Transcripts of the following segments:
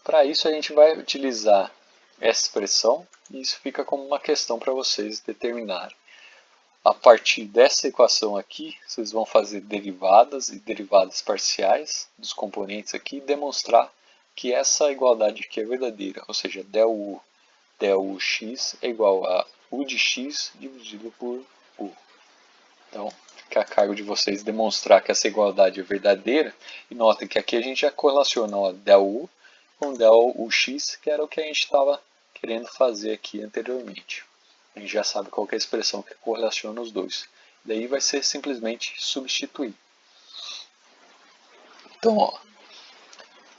Para isso a gente vai utilizar essa expressão e isso fica como uma questão para vocês determinarem. A partir dessa equação aqui, vocês vão fazer derivadas e derivadas parciais dos componentes aqui e demonstrar que essa igualdade aqui é verdadeira, ou seja, del x é igual a u de x dividido por u. Então, fica a cargo de vocês demonstrar que essa igualdade é verdadeira. E notem que aqui a gente já correlaciona o del u com del ux, que era o que a gente estava querendo fazer aqui anteriormente. A gente já sabe qual é a expressão que correlaciona os dois. Daí vai ser simplesmente substituir. Então, ó,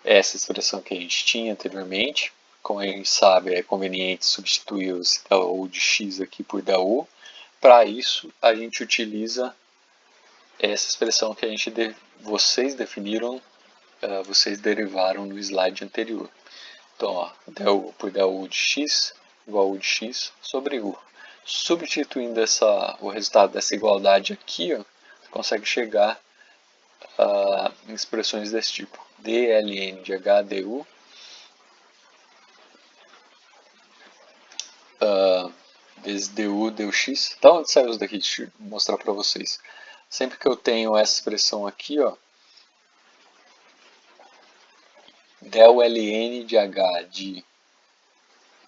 essa expressão que a gente tinha anteriormente, como a gente sabe, é conveniente substituir os del u de x aqui por del u. Para isso, a gente utiliza essa expressão que vocês definiram, vocês derivaram no slide anterior. Então, ó, del u por del u de x igual a u de x sobre u. Substituindo o resultado dessa igualdade aqui, ó, você consegue chegar em expressões desse tipo. dln de h du vezes du dx. Da onde saiu isso daqui? Deixa eu mostrar para vocês. Sempre que eu tenho essa expressão aqui, ó, del ln de h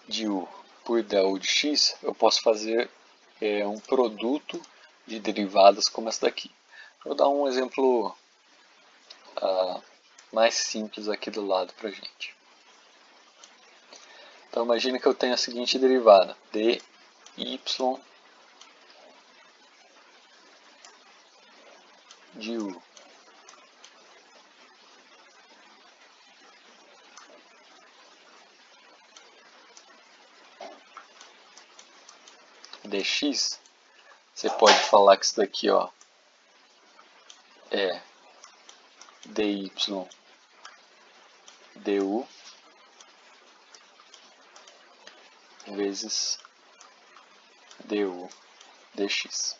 de u por del u de x, eu posso fazer um produto de derivadas como essa daqui. Vou dar um exemplo mais simples aqui do lado para a gente. Então imagine que eu tenho a seguinte derivada, dy de u dx. Você pode falar que isso daqui, ó, é dy du vezes du dx.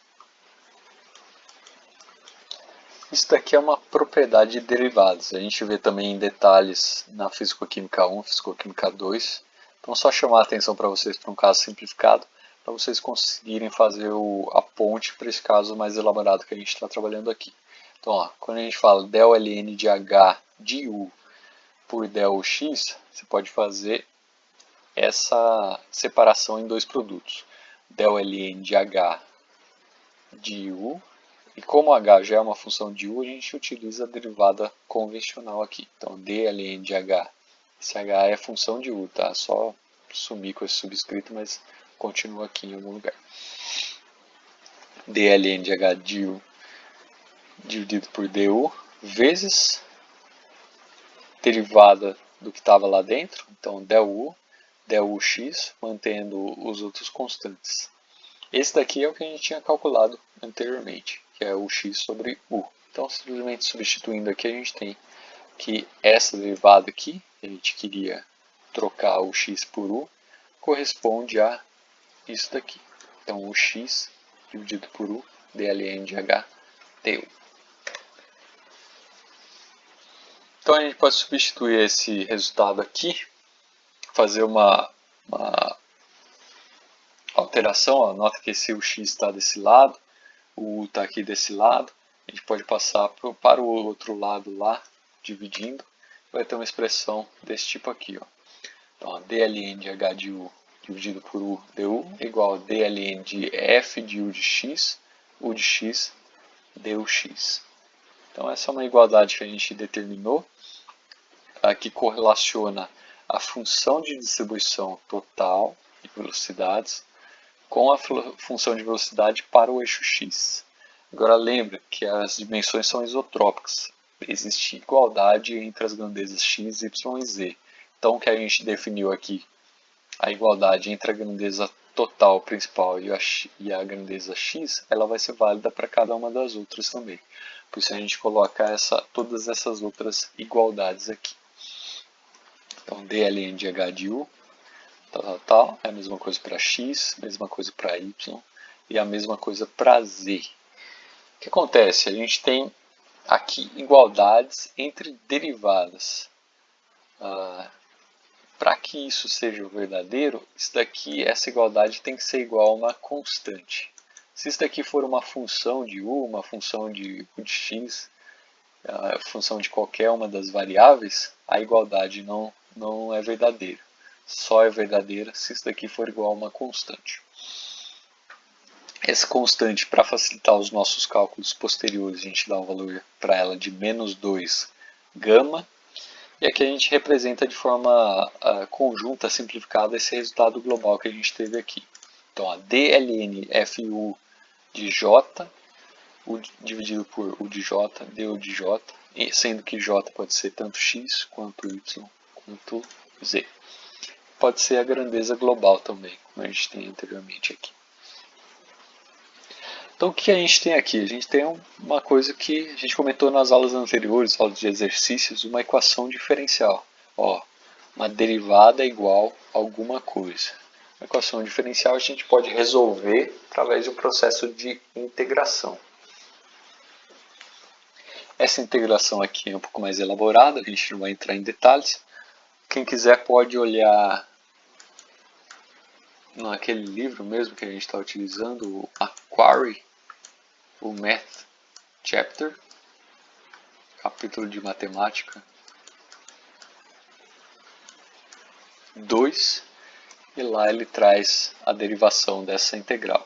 Isso daqui é uma propriedade de derivadas. A gente vê também em detalhes na Físico-Química 1, Físico-Química 2. Então, só chamar a atenção para vocês para um caso simplificado, para vocês conseguirem fazer a ponte para esse caso mais elaborado que a gente está trabalhando aqui. Então, ó, quando a gente fala del ln de h de u por del x, você pode fazer essa separação em dois produtos. Del ln de h de u, e como h já é uma função de u, a gente utiliza a derivada convencional aqui. Então, dln de h, esse h é função de u, tá? Só sumir com esse subscrito, mas continua aqui em algum lugar. dln de h de u dividido por du, vezes derivada do que estava lá dentro, então del ux, mantendo os outros constantes. Esse daqui é o que a gente tinha calculado anteriormente, que é o x sobre u. Então, simplesmente substituindo aqui, a gente tem que essa derivada aqui, que a gente queria trocar o x por u, corresponde a isso daqui. Então, o x dividido por u, dln de h du. Então, a gente pode substituir esse resultado aqui, fazer uma alteração. Ó, nota que esse x está desse lado, o u está aqui desse lado. A gente pode passar para o outro lado lá, dividindo. Vai ter uma expressão desse tipo aqui. Ó. Então, ó, dln de h de u dividido por u du é igual a dln de f de u de x dux. Então, essa é uma igualdade que a gente determinou, que correlaciona a função de distribuição total de velocidades com a função de velocidade para o eixo x. Agora lembre que as dimensões são isotrópicas. Existe igualdade entre as grandezas x, y e z. Então o que a gente definiu aqui, a igualdade entre a grandeza total principal e a grandeza x, ela vai ser válida para cada uma das outras também. Por isso a gente coloca todas essas outras igualdades aqui. Então dln de h de u, tal, é a mesma coisa para x, mesma coisa para y e a mesma coisa para z. O que acontece? A gente tem aqui igualdades entre derivadas. para que isso seja verdadeiro, essa igualdade tem que ser igual a uma constante. Se isso daqui for uma função de u, uma função de u de x, a função de qualquer uma das variáveis, a igualdade não é verdadeira. Só é verdadeira se isso daqui for igual a uma constante. Essa constante, para facilitar os nossos cálculos posteriores, a gente dá um valor para ela de menos 2 gama. E aqui a gente representa de forma conjunta, simplificada, esse resultado global que a gente teve aqui. Então, a dln fu de j, u dividido por u de j, du de j, sendo que j pode ser tanto x, quanto y, quanto z. Pode ser a grandeza global também, como a gente tem anteriormente aqui. Então, o que a gente tem aqui? A gente tem uma coisa que a gente comentou nas aulas anteriores, aulas de exercícios, uma equação diferencial. Ó, uma derivada igual a alguma coisa. A equação diferencial a gente pode resolver através de um processo de integração. Essa integração aqui é um pouco mais elaborada, a gente não vai entrar em detalhes. Quem quiser pode olhar naquele livro mesmo que a gente está utilizando, o Macquarie, o Math Chapter, capítulo de matemática 2, e lá ele traz a derivação dessa integral.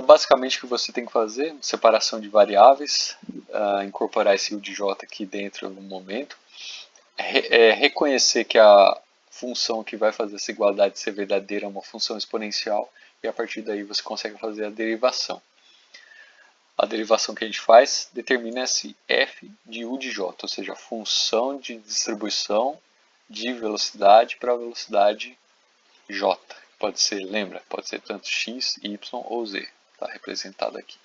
Basicamente o que você tem que fazer, separação de variáveis, incorporar esse u de j aqui dentro no momento, reconhecer que a função que vai fazer essa igualdade ser verdadeira é uma função exponencial, e a partir daí você consegue fazer a derivação. A derivação que a gente faz determina esse f de u de j, ou seja, a função de distribuição de velocidade para a velocidade j. Pode ser, lembra, pode ser tanto x, y ou z. Está representado aqui.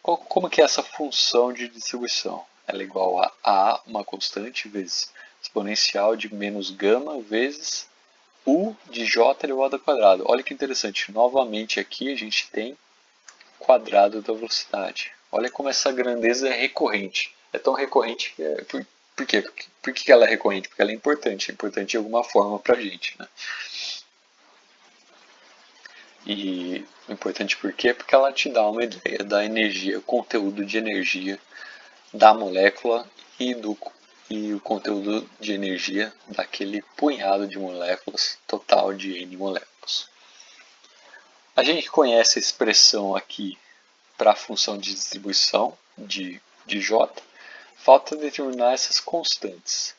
Como que é essa função de distribuição? Ela é igual a uma constante vezes exponencial de menos gama vezes u de j elevado ao quadrado. Olha que interessante, novamente aqui a gente tem quadrado da velocidade. Olha como essa grandeza é recorrente. É tão recorrente que por quê? Por que ela é recorrente? Porque ela é importante de alguma forma para a gente, né? E importante por quê? Porque ela te dá uma ideia da energia, conteúdo de energia da molécula e o conteúdo de energia daquele punhado de moléculas, total de N moléculas. A gente conhece a expressão aqui para a função de distribuição de J, falta determinar essas constantes.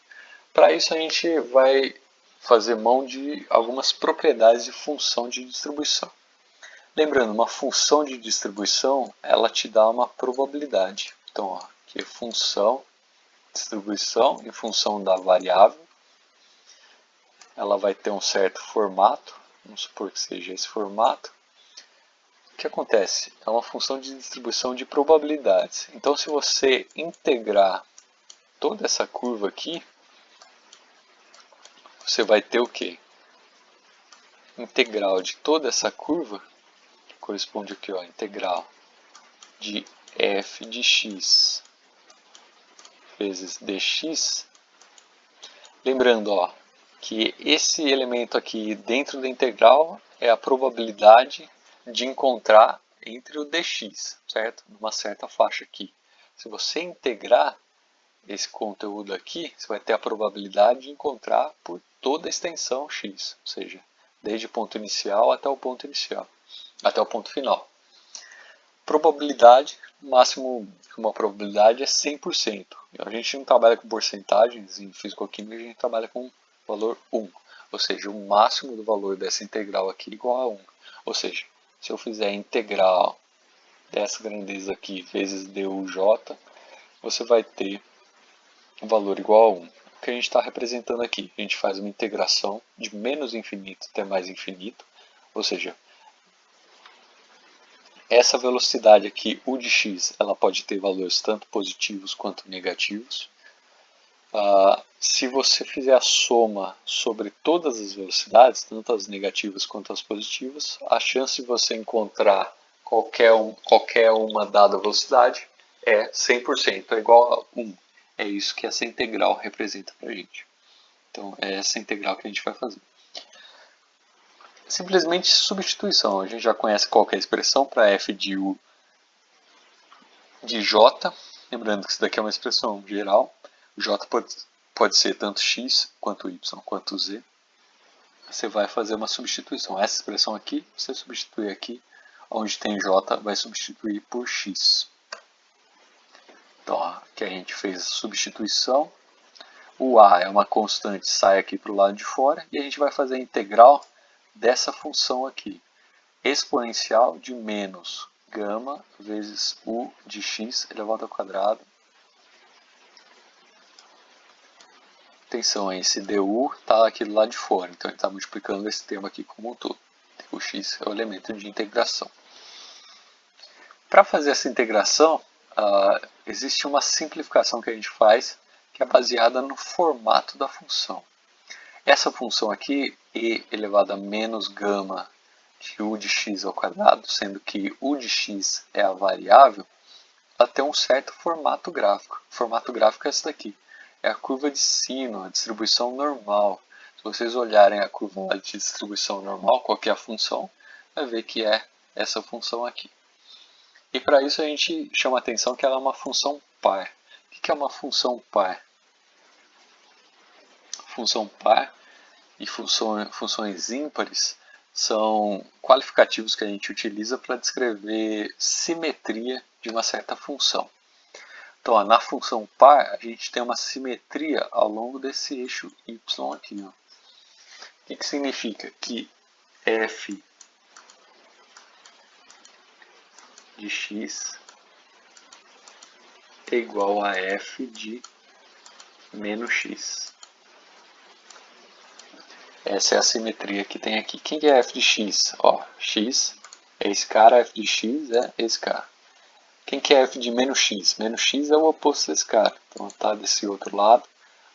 Para isso a gente vai fazer mão de algumas propriedades de função de distribuição. Lembrando, uma função de distribuição, ela te dá uma probabilidade. Então, ó, aqui é função, distribuição em função da variável. Ela vai ter um certo formato, vamos supor que seja esse formato. O que acontece? É uma função de distribuição de probabilidades. Então, se você integrar toda essa curva aqui, você vai ter o quê? Integral de toda essa curva, que corresponde aqui, ó, integral de f de x vezes dx. Lembrando, ó, que esse elemento aqui dentro da integral é a probabilidade de encontrar entre o dx, certo? Numa certa faixa aqui. Se você integrar esse conteúdo aqui, você vai ter a probabilidade de encontrar por toda a extensão x, ou seja, desde o ponto inicial até o ponto inicial, até o ponto final. Probabilidade, máximo de uma probabilidade é 100%. A gente não trabalha com porcentagens em fisicoquímica, a gente trabalha com valor 1. Ou seja, o máximo do valor dessa integral aqui é igual a 1. Ou seja, se eu fizer a integral dessa grandeza aqui vezes duj, você vai ter um valor igual a 1. O que a gente está representando aqui? A gente faz uma integração de menos infinito até mais infinito, ou seja, essa velocidade aqui, u de x, ela pode ter valores tanto positivos quanto negativos. Se você fizer a soma sobre todas as velocidades, tanto as negativas quanto as positivas, a chance de você encontrar qualquer uma dada velocidade é 100%, é igual a 1. É isso que essa integral representa para a gente. Então é essa integral que a gente vai fazer. Simplesmente substituição. A gente já conhece qual que é a expressão para f de u de j. Lembrando que isso daqui é uma expressão geral. J pode ser tanto x, quanto y, quanto z. Você vai fazer uma substituição. Essa expressão aqui, você substitui aqui. Onde tem j, vai substituir por x. Então, aqui a gente fez a substituição. O a é uma constante, sai aqui para o lado de fora. E a gente vai fazer a integral dessa função aqui. Exponencial de menos gama vezes u de x elevado ao quadrado. Atenção aí, esse du está aqui do lado de fora. Então, a gente está multiplicando esse termo aqui como um todo. O x é o elemento de integração. Para fazer essa integração, existe uma simplificação que a gente faz, que é baseada no formato da função. Essa função aqui, e elevado a menos gama de u de x ao quadrado, sendo que u de x é a variável, ela tem um certo formato gráfico. O formato gráfico é esse daqui. É a curva de sino, a distribuição normal. Se vocês olharem a curva de distribuição normal, qual que é a função, vai ver que é essa função aqui. E para isso a gente chama a atenção que ela é uma função par. O que é uma função par? Função par e funções ímpares são qualificativos que a gente utiliza para descrever simetria de uma certa função. Então, na função par, a gente tem uma simetria ao longo desse eixo y aqui. Ó. O que significa? Que f de x é igual a f de menos x. Essa é a simetria que tem aqui. Quem que é f de x? Ó, x é esse cara, f de x é esse cara. Quem que é f de menos x? Menos x é o oposto desse cara. Então está desse outro lado.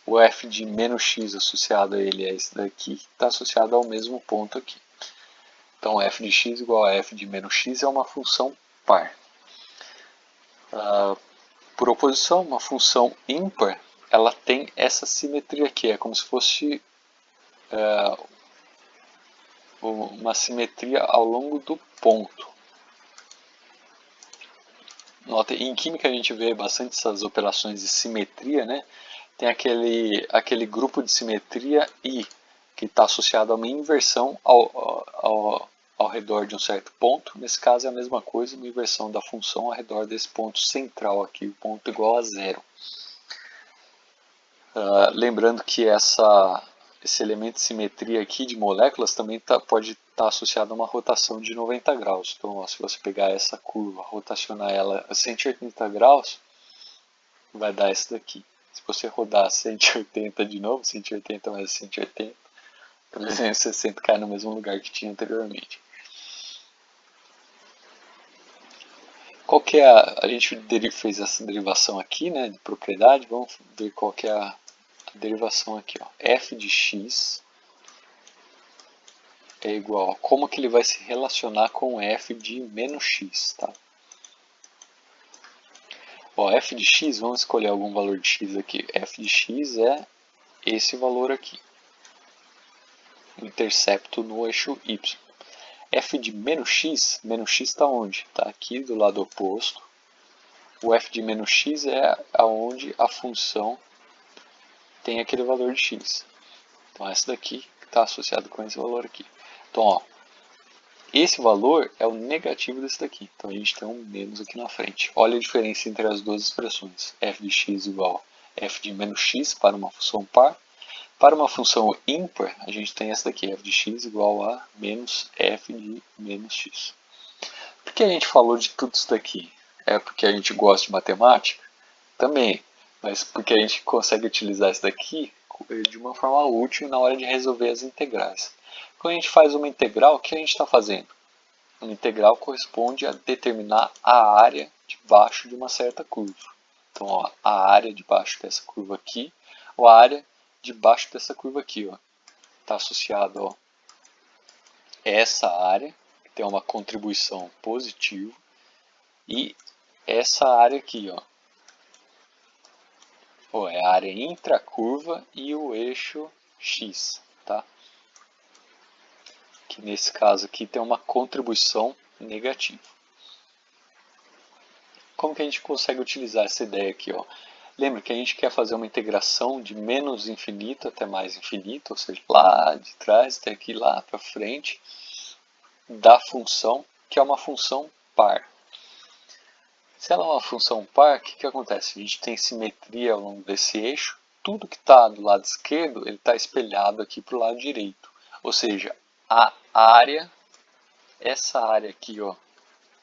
O f de menos x associado a ele é esse daqui, que está associado ao mesmo ponto aqui. Então f de x igual a f de menos x é uma função par. Por oposição, uma função ímpar, ela tem essa simetria aqui. É como se fosse uma simetria ao longo do ponto. Nota, em química a gente vê bastante essas operações de simetria, né? Tem aquele grupo de simetria I, que está associado a uma inversão ao redor de um certo ponto. Nesse caso é a mesma coisa, uma inversão da função ao redor desse ponto central aqui, o ponto igual a zero. Lembrando que esse elemento de simetria aqui de moléculas também pode estar associado a uma rotação de 90 graus. Então, ó, se você pegar essa curva, rotacionar ela a 180 graus, vai dar isso daqui. Se você rodar 180 de novo, 180 mais 180, 360 cai no mesmo lugar que tinha anteriormente. Qual que é a gente fez essa derivação aqui, né, de propriedade, vamos ver qual que é a derivação aqui, ó. F de x é igual a como que ele vai se relacionar com f de menos x, tá? Ó, f de x, vamos escolher algum valor de x aqui. F de x é esse valor aqui. O intercepto no eixo y. F de menos x está onde? Está aqui do lado oposto. O f de menos x é aonde a função tem aquele valor de x. Então, essa daqui está associado com esse valor aqui. Então, ó, esse valor é o negativo desse daqui. Então, a gente tem um menos aqui na frente. Olha a diferença entre as duas expressões. F de x igual a f de menos x para uma função par. Para uma função ímpar, a gente tem essa daqui, f de x igual a menos f de menos x. Por que a gente falou de tudo isso daqui? É porque a gente gosta de matemática? Também, mas porque a gente consegue utilizar isso daqui de uma forma útil na hora de resolver as integrais. Quando a gente faz uma integral, o que a gente está fazendo? Uma integral corresponde a determinar a área debaixo de uma certa curva. Então, ó, a área debaixo dessa curva aqui, ou a área debaixo dessa curva aqui, ó, está associado a essa área, que tem uma contribuição positiva, e essa área aqui, ó, é a área entre a curva e o eixo x, tá? Que nesse caso aqui tem uma contribuição negativa. Como que a gente consegue utilizar essa ideia aqui, ó? Lembra que a gente quer fazer uma integração de menos infinito até mais infinito, ou seja, lá de trás até aqui lá para frente, da função, que é uma função par. Se ela é uma função par, o que acontece? A gente tem simetria ao longo desse eixo, tudo que está do lado esquerdo, ele está espelhado aqui para o lado direito. Ou seja, a área, essa área aqui, ó,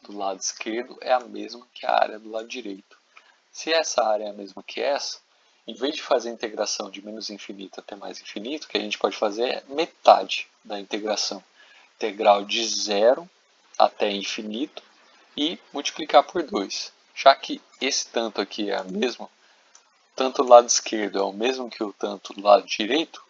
do lado esquerdo é a mesma que a área do lado direito. Se essa área é a mesma que essa, em vez de fazer a integração de menos infinito até mais infinito, o que a gente pode fazer é metade da integração. Integral de 0 até infinito e multiplicar por 2. Já que esse tanto aqui é o mesmo, tanto do lado esquerdo é o mesmo que o tanto do lado direito,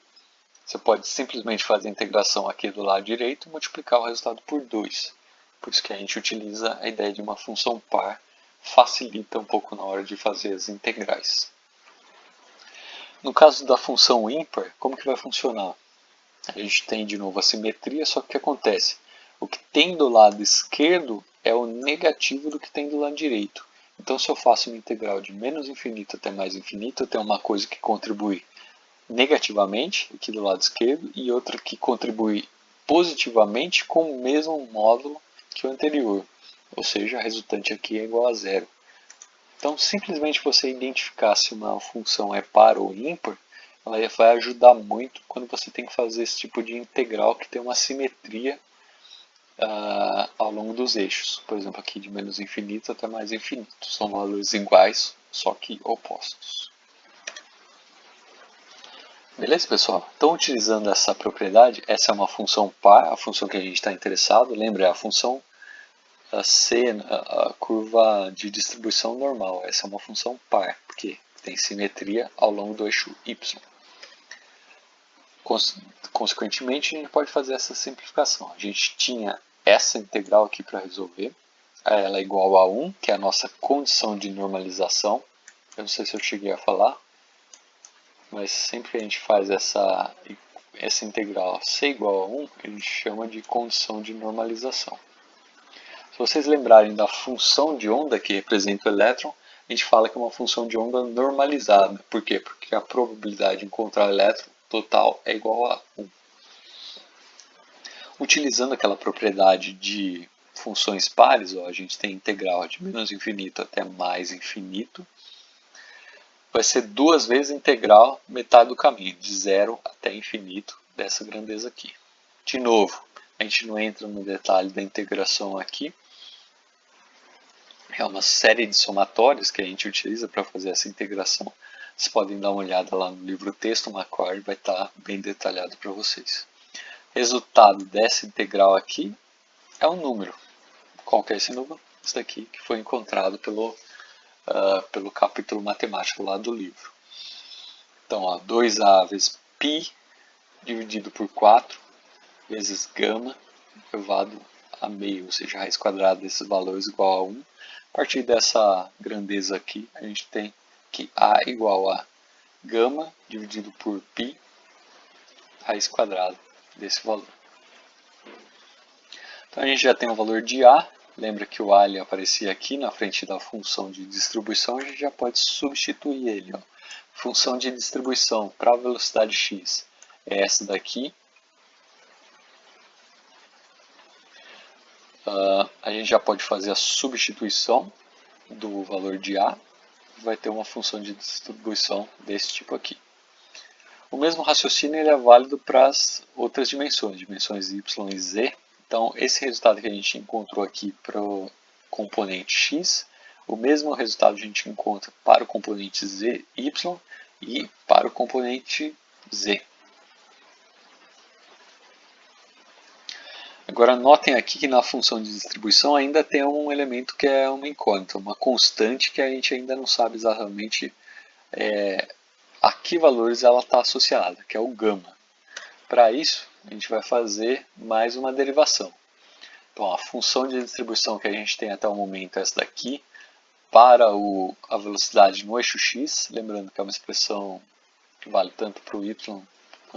você pode simplesmente fazer a integração aqui do lado direito e multiplicar o resultado por 2. Por isso que a gente utiliza a ideia de uma função par, facilita um pouco na hora de fazer as integrais. No caso da função ímpar, como que vai funcionar? A gente tem de novo a simetria, só que o que acontece? O que tem do lado esquerdo é o negativo do que tem do lado direito. Então, se eu faço uma integral de menos infinito até mais infinito, eu tenho uma coisa que contribui negativamente aqui do lado esquerdo e outra que contribui positivamente com o mesmo módulo que o anterior, ou seja, a resultante aqui é igual a zero. Então, simplesmente você identificar se uma função é par ou ímpar, ela vai ajudar muito quando você tem que fazer esse tipo de integral que tem uma simetria ao longo dos eixos. Por exemplo, aqui de menos infinito até mais infinito. São valores iguais, só que opostos. Beleza, pessoal? Então, utilizando essa propriedade, essa é uma função par, a função que a gente está interessado. Lembra, é a função C, a curva de distribuição normal. Essa é uma função par, porque tem simetria ao longo do eixo y. Consequentemente, a gente pode fazer essa simplificação. A gente tinha essa integral aqui para resolver. Ela é igual a 1, que é a nossa condição de normalização. Eu não sei se eu cheguei a falar, mas sempre que a gente faz essa integral c igual a 1, a gente chama de condição de normalização. Se vocês lembrarem da função de onda que representa o elétron, a gente fala que é uma função de onda normalizada. Por quê? Porque a probabilidade de encontrar o elétron total é igual a 1. Utilizando aquela propriedade de funções pares, ó, a gente tem integral de menos infinito até mais infinito. Vai ser duas vezes a integral metade do caminho, de 0 até infinito, dessa grandeza aqui. De novo, a gente não entra no detalhe da integração aqui. É uma série de somatórios que a gente utiliza para fazer essa integração. Vocês podem dar uma olhada lá no livro texto, o Macquarie vai estar bem detalhado para vocês. Resultado dessa integral aqui é um número. Qual que é esse número? Esse daqui que foi encontrado pelo capítulo matemático lá do livro. Então, ó, 2a vezes π dividido por 4 vezes gama elevado a meio, ou seja, a raiz quadrada desses valores igual a 1. A partir dessa grandeza aqui, a gente tem que A igual a gama dividido por π, raiz quadrada desse valor. Então a gente já tem o valor de A. Lembra que o A ele aparecia aqui na frente da função de distribuição, a gente já pode substituir ele. Ó. Função de distribuição para a velocidade x é essa daqui. A gente já pode fazer a substituição do valor de A, vai ter uma função de distribuição desse tipo aqui. O mesmo raciocínio ele é válido para as outras dimensões y e z. Então, esse resultado que a gente encontrou aqui para o componente x, o mesmo resultado a gente encontra para o componente z, y e para o componente z. Agora notem aqui que na função de distribuição ainda tem um elemento que é uma incógnita, uma constante que a gente ainda não sabe exatamente a que valores ela está associada, que é o gama. Para isso, a gente vai fazer mais uma derivação. Então, a função de distribuição que a gente tem até o momento é essa daqui, para a velocidade no eixo x, lembrando que é uma expressão que vale tanto para o y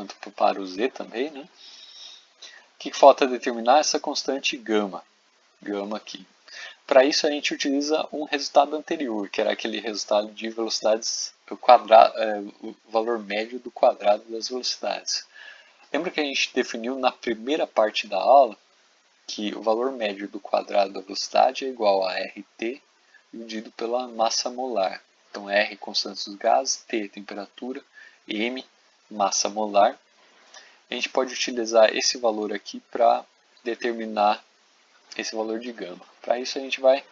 quanto para o z também, né? O que falta determinar essa constante gama aqui. Para isso a gente utiliza um resultado anterior, que era aquele resultado de velocidades, o valor médio do quadrado das velocidades. Lembra que a gente definiu na primeira parte da aula que o valor médio do quadrado da velocidade é igual a RT dividido pela massa molar. Então R, constante dos gases, T, temperatura, M, massa molar. A gente pode utilizar esse valor aqui para determinar esse valor de gama. Para isso a gente vai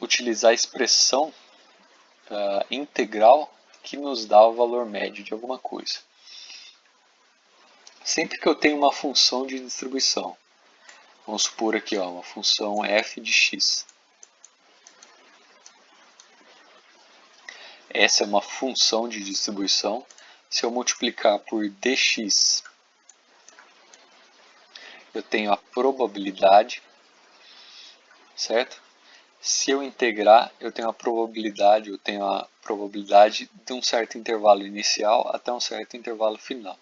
utilizar a expressão integral que nos dá o valor médio de alguma coisa. Sempre que eu tenho uma função de distribuição, vamos supor aqui uma função f de x. Essa é uma função de distribuição. Se eu multiplicar por dx, eu tenho a probabilidade, certo? Se eu integrar, eu tenho a probabilidade de um certo intervalo inicial até um certo intervalo final.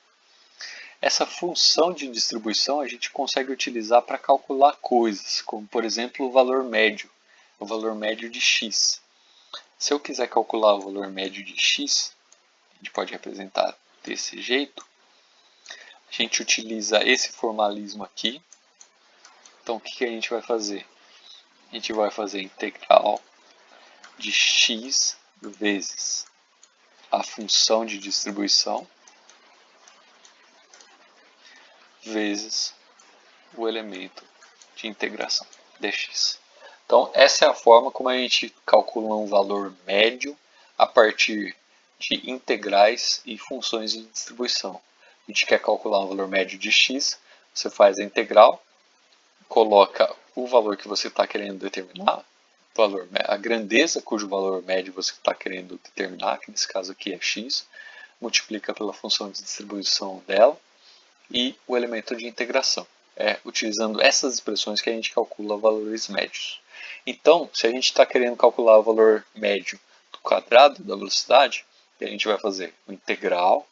Essa função de distribuição a gente consegue utilizar para calcular coisas, como por exemplo o valor médio de x. Se eu quiser calcular o valor médio de x, a gente pode representar desse jeito. A gente utiliza esse formalismo aqui. Então o que a gente vai fazer? A gente vai fazer integral de x vezes a função de distribuição vezes o elemento de integração, dx. Então, essa é a forma como a gente calcula um valor médio a partir de integrais e funções de distribuição. A gente quer calcular um valor médio de x, você faz a integral, coloca o valor que você está querendo determinar, a grandeza cujo valor médio você está querendo determinar, que nesse caso aqui é x, multiplica pela função de distribuição dela, e o elemento de integração. É utilizando essas expressões que a gente calcula valores médios. Então, se a gente está querendo calcular o valor médio do quadrado da velocidade, a gente vai fazer o integral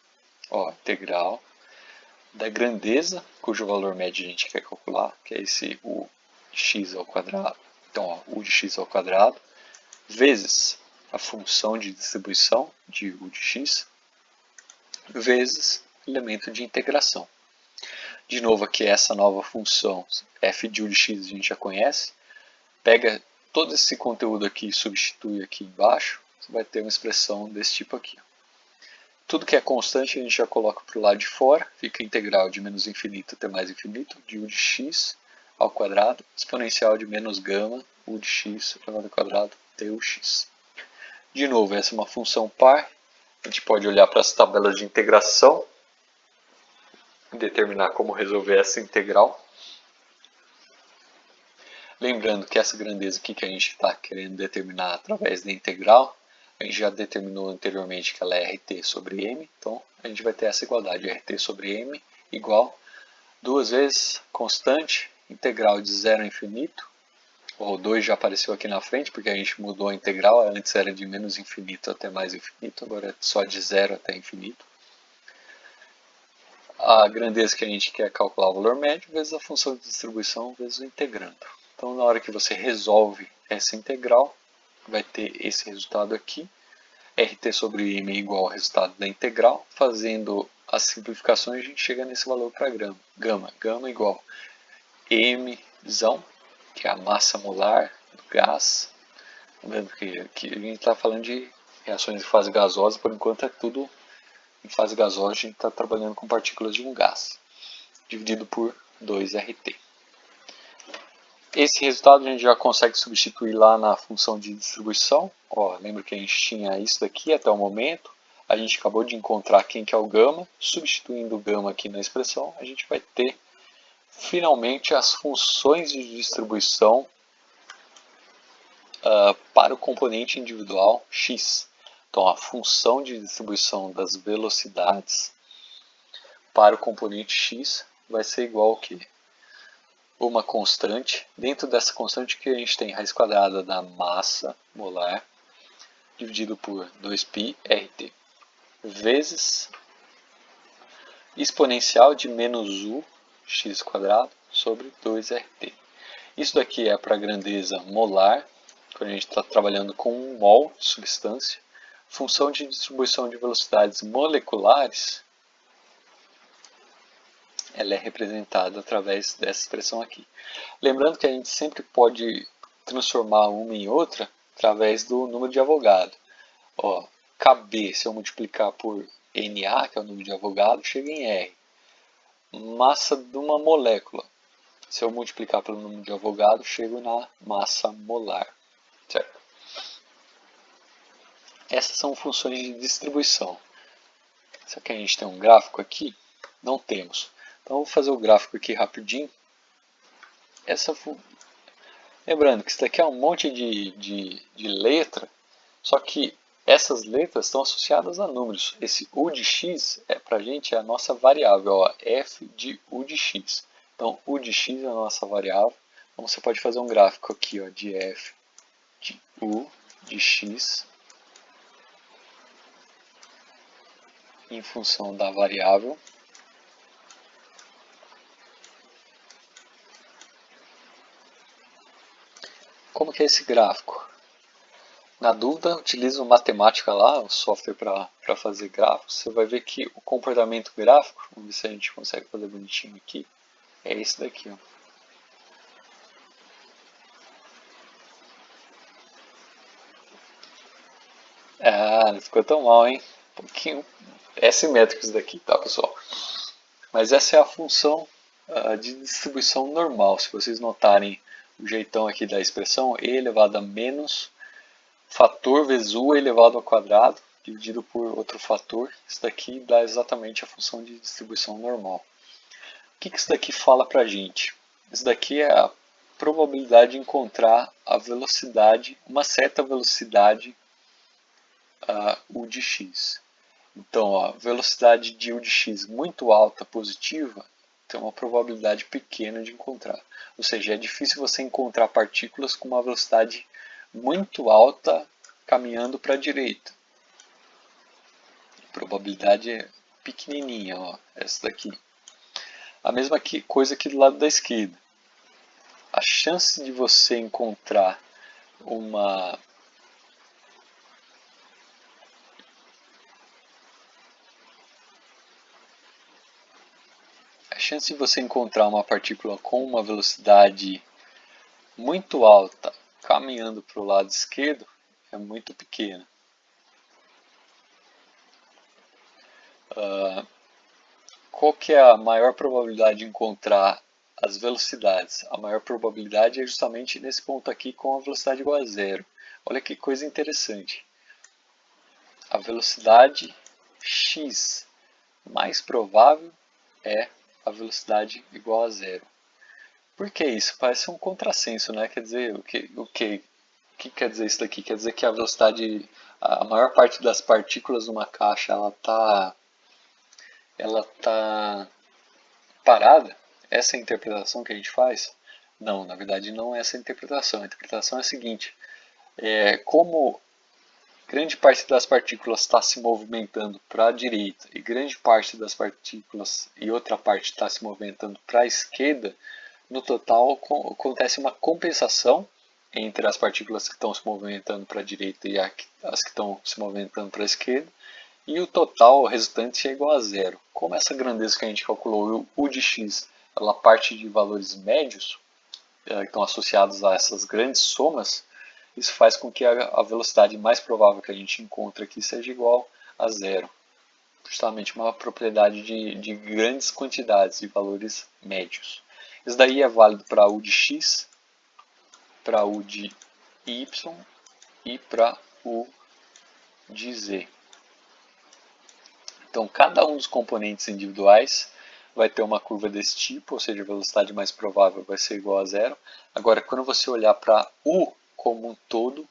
da grandeza, cujo valor médio a gente quer calcular, que é esse u de x ao quadrado. Então, u de x ao quadrado, vezes a função de distribuição de u de x, vezes o elemento de integração. De novo aqui essa nova função f de u de x a gente já conhece. Pega todo esse conteúdo aqui e substitui aqui embaixo. Você vai ter uma expressão desse tipo aqui. Tudo que é constante a gente já coloca para o lado de fora. Fica integral de menos infinito até mais infinito de u de x ao quadrado. Exponencial de menos gama u de x elevado ao quadrado dux. De novo, essa é uma função par. A gente pode olhar para as tabelas de integração determinar como resolver essa integral. Lembrando que essa grandeza aqui que a gente está querendo determinar através da integral, a gente já determinou anteriormente que ela é RT sobre M, então a gente vai ter essa igualdade, RT sobre M igual duas vezes constante, integral de 0 a infinito, o 2 já apareceu aqui na frente porque a gente mudou a integral, antes era de menos infinito até mais infinito, agora é só de 0 até infinito. A grandeza que a gente quer calcular o valor médio vezes a função de distribuição vezes o integrando. Então, na hora que você resolve essa integral, vai ter esse resultado aqui. RT sobre M igual ao resultado da integral. Fazendo as simplificações, a gente chega nesse valor para gama. Gama igual M, que é a massa molar do gás. Lembrando que aqui a gente está falando de reações em fase gasosa, por enquanto é tudo em fase gasosa, a gente está trabalhando com partículas de um gás, dividido por 2RT. Esse resultado a gente já consegue substituir lá na função de distribuição. Lembra que a gente tinha isso daqui até o momento. A gente acabou de encontrar quem que é o gama. Substituindo o gama aqui na expressão, a gente vai ter finalmente as funções de distribuição para o componente individual x. Então, a função de distribuição das velocidades para o componente x vai ser igual ao quê? Uma constante. Dentro dessa constante que a gente tem raiz quadrada da massa molar dividido por 2π RT vezes exponencial de menos u x quadrado sobre 2RT. Isso daqui é para a grandeza molar, quando a gente está trabalhando com um mol de substância. Função de distribuição de velocidades moleculares, ela é representada através dessa expressão aqui. Lembrando que a gente sempre pode transformar uma em outra através do número de Avogadro. Ó, Kb, se eu multiplicar por Na, que é o número de Avogadro, chega em R. Massa de uma molécula, se eu multiplicar pelo número de Avogadro, chego na massa molar. Certo? Essas são funções de distribuição. Será que a gente tem um gráfico aqui? Não temos. Então, eu vou fazer o gráfico aqui rapidinho. Lembrando que isso daqui é um monte de letra, só que essas letras estão associadas a números. Esse u de x para a gente é a nossa variável, ó, f de u de x. Então, u de x é a nossa variável. Então, você pode fazer um gráfico aqui, ó, de f de u de x em função da variável. Como que é esse gráfico? Na dúvida, utilize o Matemática lá, o software para fazer gráficos. Você vai ver que o comportamento gráfico, vamos ver se a gente consegue fazer bonitinho aqui, é esse daqui. Ó. Ah, não ficou tão mal, hein? Um pouquinho. É simétrico isso daqui, tá, pessoal? Mas essa é a função de distribuição normal. Se vocês notarem o jeitão aqui da expressão, e elevado a menos fator vezes u elevado ao quadrado, dividido por outro fator. Isso daqui dá exatamente a função de distribuição normal. O que isso daqui fala para a gente? Isso daqui é a probabilidade de encontrar a velocidade, uma certa velocidade u de x. Então, a velocidade de u de x muito alta positiva tem uma probabilidade pequena de encontrar. Ou seja, é difícil você encontrar partículas com uma velocidade muito alta caminhando para a direita. A probabilidade é pequenininha, ó, essa daqui. A mesma coisa aqui do lado da esquerda. A chance de você encontrar uma partícula com uma velocidade muito alta caminhando para o lado esquerdo é muito pequena. Qual que é a maior probabilidade de encontrar as velocidades? A maior probabilidade é justamente nesse ponto aqui com a velocidade igual a zero. Olha que coisa interessante. A velocidade x mais provável é a velocidade igual a zero. Por que isso? Parece um contrassenso, né? Quer dizer, o que quer dizer isso daqui? Quer dizer que a velocidade, a maior parte das partículas numa caixa, ela tá parada? Essa é a interpretação que a gente faz? Não, na verdade não é essa a interpretação. A interpretação é a seguinte: como grande parte das partículas está se movimentando para a direita e grande parte das partículas e outra parte está se movimentando para a esquerda, no total acontece uma compensação entre as partículas que estão se movimentando para a direita e as que estão se movimentando para a esquerda, e o total, o resultante, é igual a zero. Como essa grandeza que a gente calculou, u de x, ela parte de valores médios, que estão associados a essas grandes somas, isso faz com que a velocidade mais provável que a gente encontra aqui seja igual a zero. Justamente uma propriedade de grandes quantidades, de valores médios. Isso daí é válido para u de x, para u de y e para u de z. Então, cada um dos componentes individuais vai ter uma curva desse tipo, ou seja, a velocidade mais provável vai ser igual a zero. Agora, quando você olhar para u como um todo,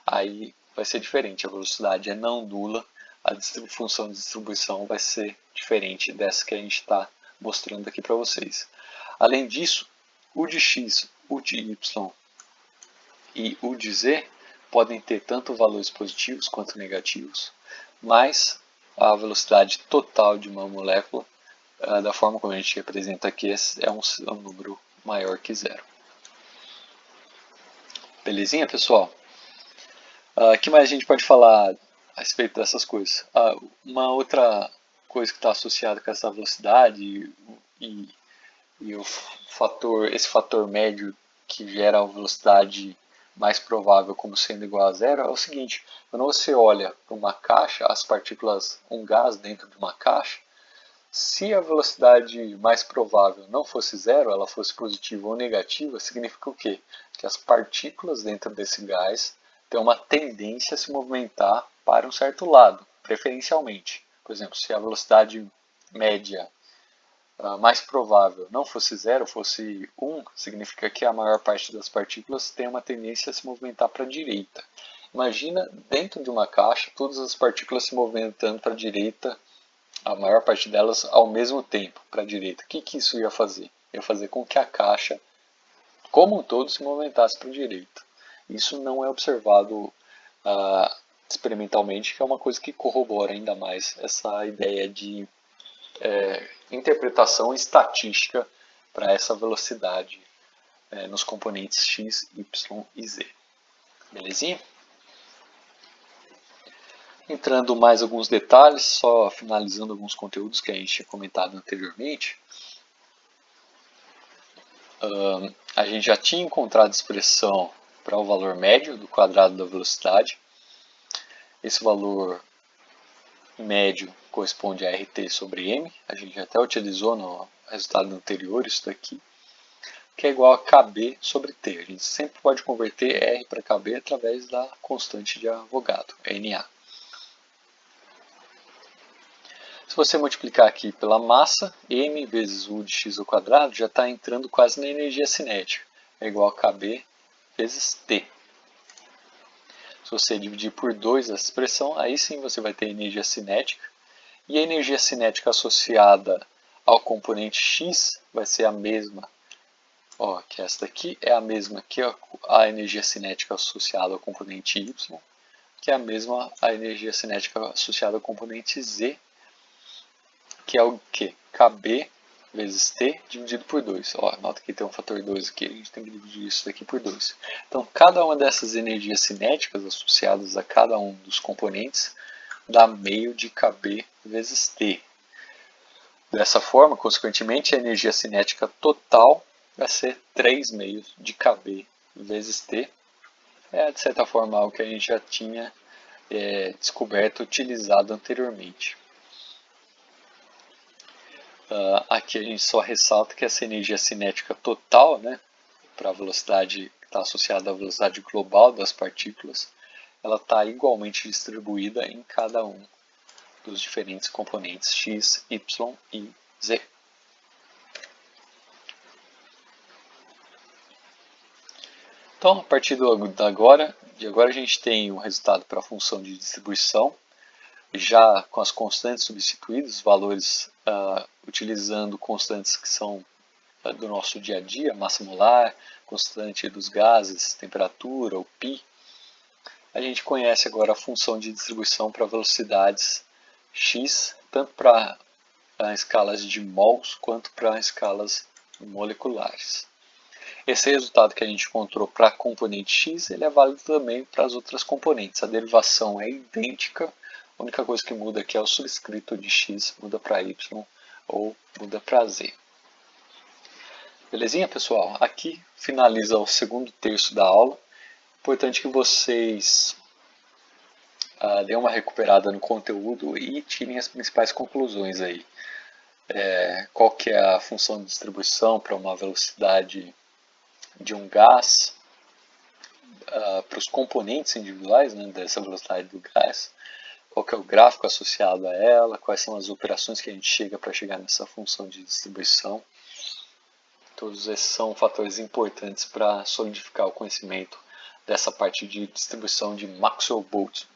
aí vai ser diferente. A velocidade é não nula, a função de distribuição vai ser diferente dessa que a gente está mostrando aqui para vocês. Além disso, u de x, u de y e u de z podem ter tanto valores positivos quanto negativos, mas a velocidade total de uma molécula da forma como a gente representa aqui, é um número maior que zero. Belezinha, pessoal? O que mais a gente pode falar a respeito dessas coisas? Uma outra coisa que está associada com essa velocidade e esse fator médio que gera a velocidade mais provável como sendo igual a zero é o seguinte: quando você olha para uma caixa, as partículas, um gás dentro de uma caixa, se a velocidade mais provável não fosse zero, ela fosse positiva ou negativa, significa o quê? Que as partículas dentro desse gás têm uma tendência a se movimentar para um certo lado, preferencialmente. Por exemplo, se a velocidade média mais provável não fosse zero, fosse 1, significa que a maior parte das partículas tem uma tendência a se movimentar para a direita. Imagina dentro de uma caixa todas as partículas se movimentando para a direita, a maior parte delas ao mesmo tempo para a direita. O que isso ia fazer? Ia fazer com que a caixa, como um todo, se movimentasse para a direita. Isso não é observado experimentalmente, que é uma coisa que corrobora ainda mais essa ideia de interpretação estatística para essa velocidade nos componentes x, y e z. Belezinha? Entrando mais alguns detalhes, só finalizando alguns conteúdos que a gente tinha comentado anteriormente. A gente já tinha encontrado expressão para o valor médio do quadrado da velocidade. Esse valor médio corresponde a RT sobre M. A gente até utilizou no resultado anterior isso daqui, que é igual a KB sobre T. A gente sempre pode converter R para KB através da constante de Avogadro, Na. Se você multiplicar aqui pela massa, m vezes u de x ao quadrado já está entrando quase na energia cinética. É igual a kb vezes t. Se você dividir por 2 essa expressão, aí sim você vai ter energia cinética. E a energia cinética associada ao componente x vai ser a mesma, que esta aqui é a mesma que a energia cinética associada ao componente y, que é a mesma a energia cinética associada ao componente z, que é o que? Kb vezes T dividido por 2. Nota que tem um fator 2 aqui, a gente tem que dividir isso daqui por 2. Então, cada uma dessas energias cinéticas associadas a cada um dos componentes dá meio de Kb vezes T. Dessa forma, consequentemente, a energia cinética total vai ser 3 meios de Kb vezes T. É, de certa forma, algo que a gente já tinha descoberto, utilizado anteriormente. Aqui a gente só ressalta que essa energia cinética total, para a velocidade que está associada à velocidade global das partículas, ela está igualmente distribuída em cada um dos diferentes componentes x, y e z. Então, a partir de agora a gente tem o resultado para a função de distribuição, já com as constantes substituídas, valores utilizando constantes que são do nosso dia a dia, massa molar, constante dos gases, temperatura, o π. A gente conhece agora a função de distribuição para velocidades x, tanto para escalas de mols quanto para escalas moleculares. Esse resultado que a gente encontrou para a componente x, ele é válido também para as outras componentes. A derivação é idêntica, a única coisa que muda aqui é o subscrito de x, muda para y ou muda para z. Belezinha, pessoal? Aqui finaliza o segundo terço da aula. Importante que vocês deem uma recuperada no conteúdo e tirem as principais conclusões aí. Qual que é a função de distribuição para uma velocidade de um gás, para os componentes individuais dessa velocidade do gás, qual que é o gráfico associado a ela, quais são as operações que a gente chega para chegar nessa função de distribuição. Todos esses são fatores importantes para solidificar o conhecimento dessa parte de distribuição de Maxwell-Boltzmann.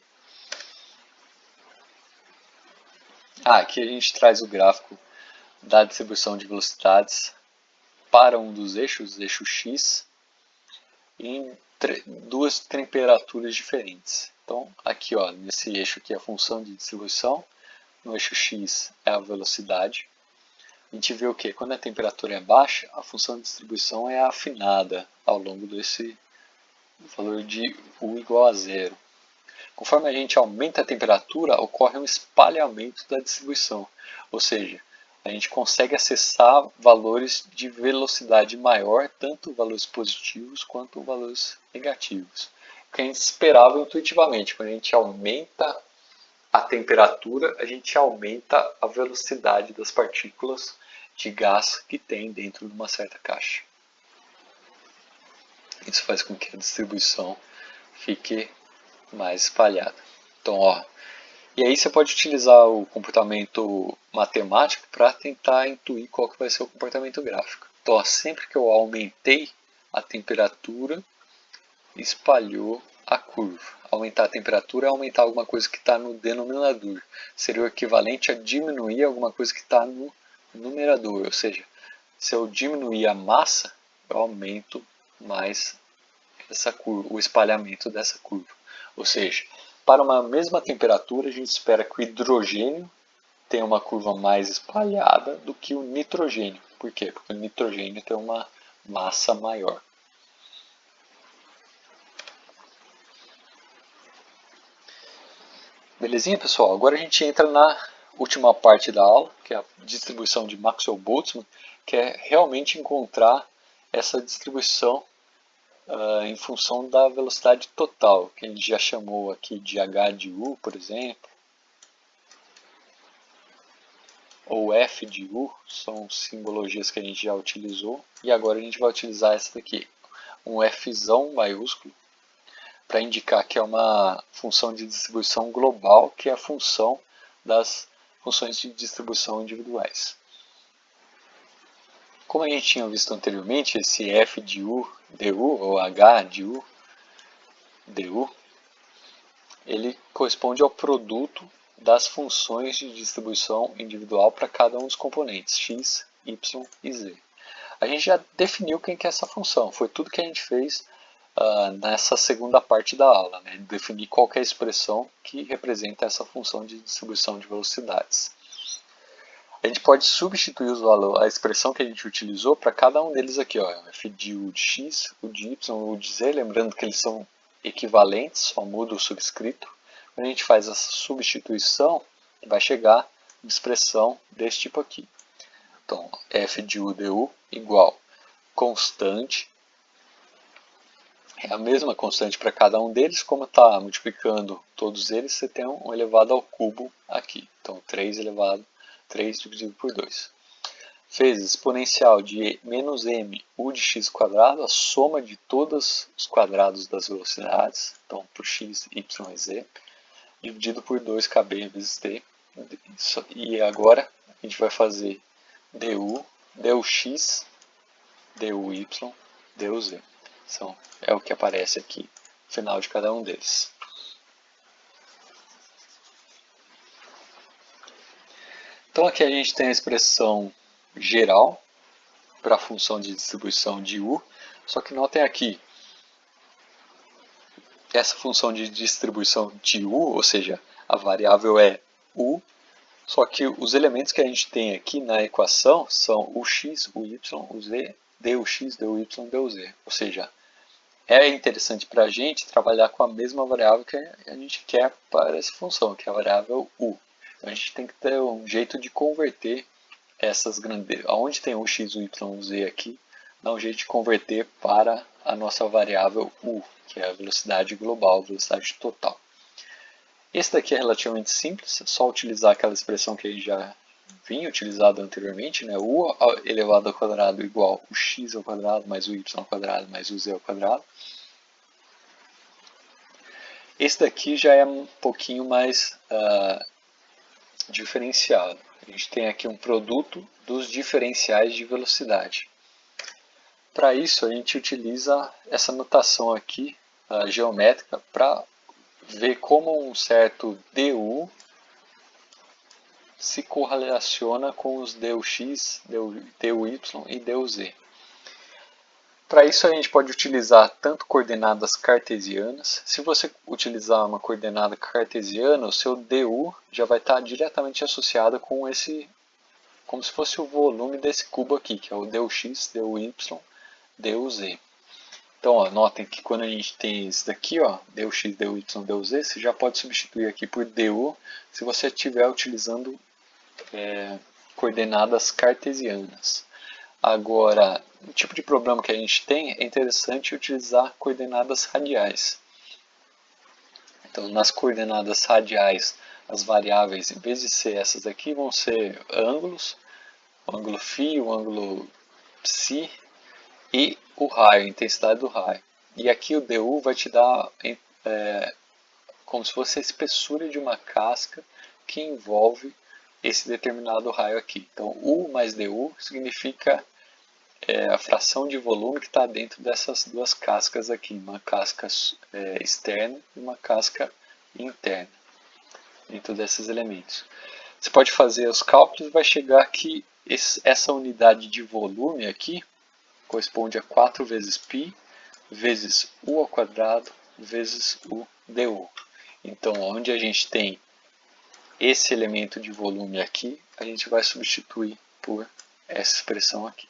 Aqui a gente traz o gráfico da distribuição de velocidades para um dos eixos, o eixo x, em duas temperaturas diferentes. Então, aqui nesse eixo aqui é a função de distribuição, no eixo x é a velocidade. a gente vê o que? Quando a temperatura é baixa, a função de distribuição é afinada ao longo desse valor de U igual a zero. Conforme a gente aumenta a temperatura, ocorre um espalhamento da distribuição, ou seja, a gente consegue acessar valores de velocidade maior, tanto valores positivos quanto valores negativos. O que a gente esperava intuitivamente, quando a gente aumenta a temperatura, a gente aumenta a velocidade das partículas de gás que tem dentro de uma certa caixa. Isso faz com que a distribuição fique mais espalhada. Então, e aí você pode utilizar o comportamento matemático para tentar intuir qual que vai ser o comportamento gráfico. Então, sempre que eu aumentei a temperatura, espalhou a curva. Aumentar a temperatura é aumentar alguma coisa que está no denominador. Seria o equivalente a diminuir alguma coisa que está no numerador. Ou seja, se eu diminuir a massa, eu aumento mais essa curva, o espalhamento dessa curva. Ou seja, para uma mesma temperatura, a gente espera que o hidrogênio tenha uma curva mais espalhada do que o nitrogênio. Por quê? Porque o nitrogênio tem uma massa maior. Belezinha, pessoal? Agora a gente entra na última parte da aula, que é a distribuição de Maxwell-Boltzmann, que é realmente encontrar essa distribuição em função da velocidade total, que a gente já chamou aqui de H de U, por exemplo, ou F de U, são simbologias que a gente já utilizou, e agora a gente vai utilizar essa daqui, um Fzão maiúsculo, para indicar que é uma função de distribuição global, que é a função das funções de distribuição individuais. Como a gente tinha visto anteriormente, esse F de U du, ou H de U du, ele corresponde ao produto das funções de distribuição individual para cada um dos componentes, x, y e z. A gente já definiu quem que é essa função, foi tudo que a gente fez nessa segunda parte da aula, né? Definir qual que é a expressão que representa essa função de distribuição de velocidades. A gente pode substituir a expressão que a gente utilizou para cada um deles aqui, f de u de x, u de y, u de z, lembrando que eles são equivalentes, só muda o subscrito. Quando a gente faz essa substituição, vai chegar uma expressão desse tipo aqui. Então, f de u du igual constante, é a mesma constante para cada um deles, como está multiplicando todos eles, você tem um elevado ao cubo aqui. Então, 3 dividido por 2. Vezes exponencial de menos m u de x quadrado, a soma de todos os quadrados das velocidades, então por x, y e z, dividido por 2kb vezes t. E agora a gente vai fazer du, dux, dy, duz. Então, é o que aparece aqui no final de cada um deles. Então aqui a gente tem a expressão geral para a função de distribuição de U, só que notem aqui, essa função de distribuição de U, ou seja, a variável é U, só que os elementos que a gente tem aqui na equação são o x, o y, o z, dux, dy, duz. Ou seja, é interessante para a gente trabalhar com a mesma variável que a gente quer para essa função, que é a variável U. Então a gente tem que ter um jeito de converter essas grandezas, onde tem o x, o y, o z aqui, dá um jeito de converter para a nossa variável U, que é a velocidade global, a velocidade total. Esse daqui é relativamente simples, é só utilizar aquela expressão que a gente já vinha utilizado anteriormente, né? U elevado ao quadrado igual o x ao quadrado mais o y ao quadrado mais o z ao quadrado. Esse daqui já é um pouquinho mais diferenciado. A gente tem aqui um produto dos diferenciais de velocidade. Para isso, a gente utiliza essa notação aqui, geométrica, para ver como um certo du se correlaciona com os dux, dy e duz. Para isso a gente pode utilizar tanto coordenadas cartesianas. Se você utilizar uma coordenada cartesiana, o seu du já vai estar diretamente associado com como se fosse o volume desse cubo aqui, que é o dux, dy, duz. Então, ó, notem que quando a gente tem isso daqui, ó, dux, dy, duz, você já pode substituir aqui por du se você estiver utilizando coordenadas cartesianas. Agora, o tipo de problema que a gente tem é interessante utilizar coordenadas radiais. Então, nas coordenadas radiais, as variáveis, em vez de ser essas daqui, vão ser ângulos, o ângulo φ, o ângulo ψ e o raio, a intensidade do raio. E aqui o du vai te dar como se fosse a espessura de uma casca que envolve esse determinado raio aqui. Então, U mais du significa a fração de volume que está dentro dessas duas cascas aqui, uma casca externa e uma casca interna, dentro desses elementos. Você pode fazer os cálculos e vai chegar que essa unidade de volume aqui corresponde a 4 vezes π vezes U ao quadrado vezes o du. Então, onde a gente tem esse elemento de volume aqui, a gente vai substituir por essa expressão aqui.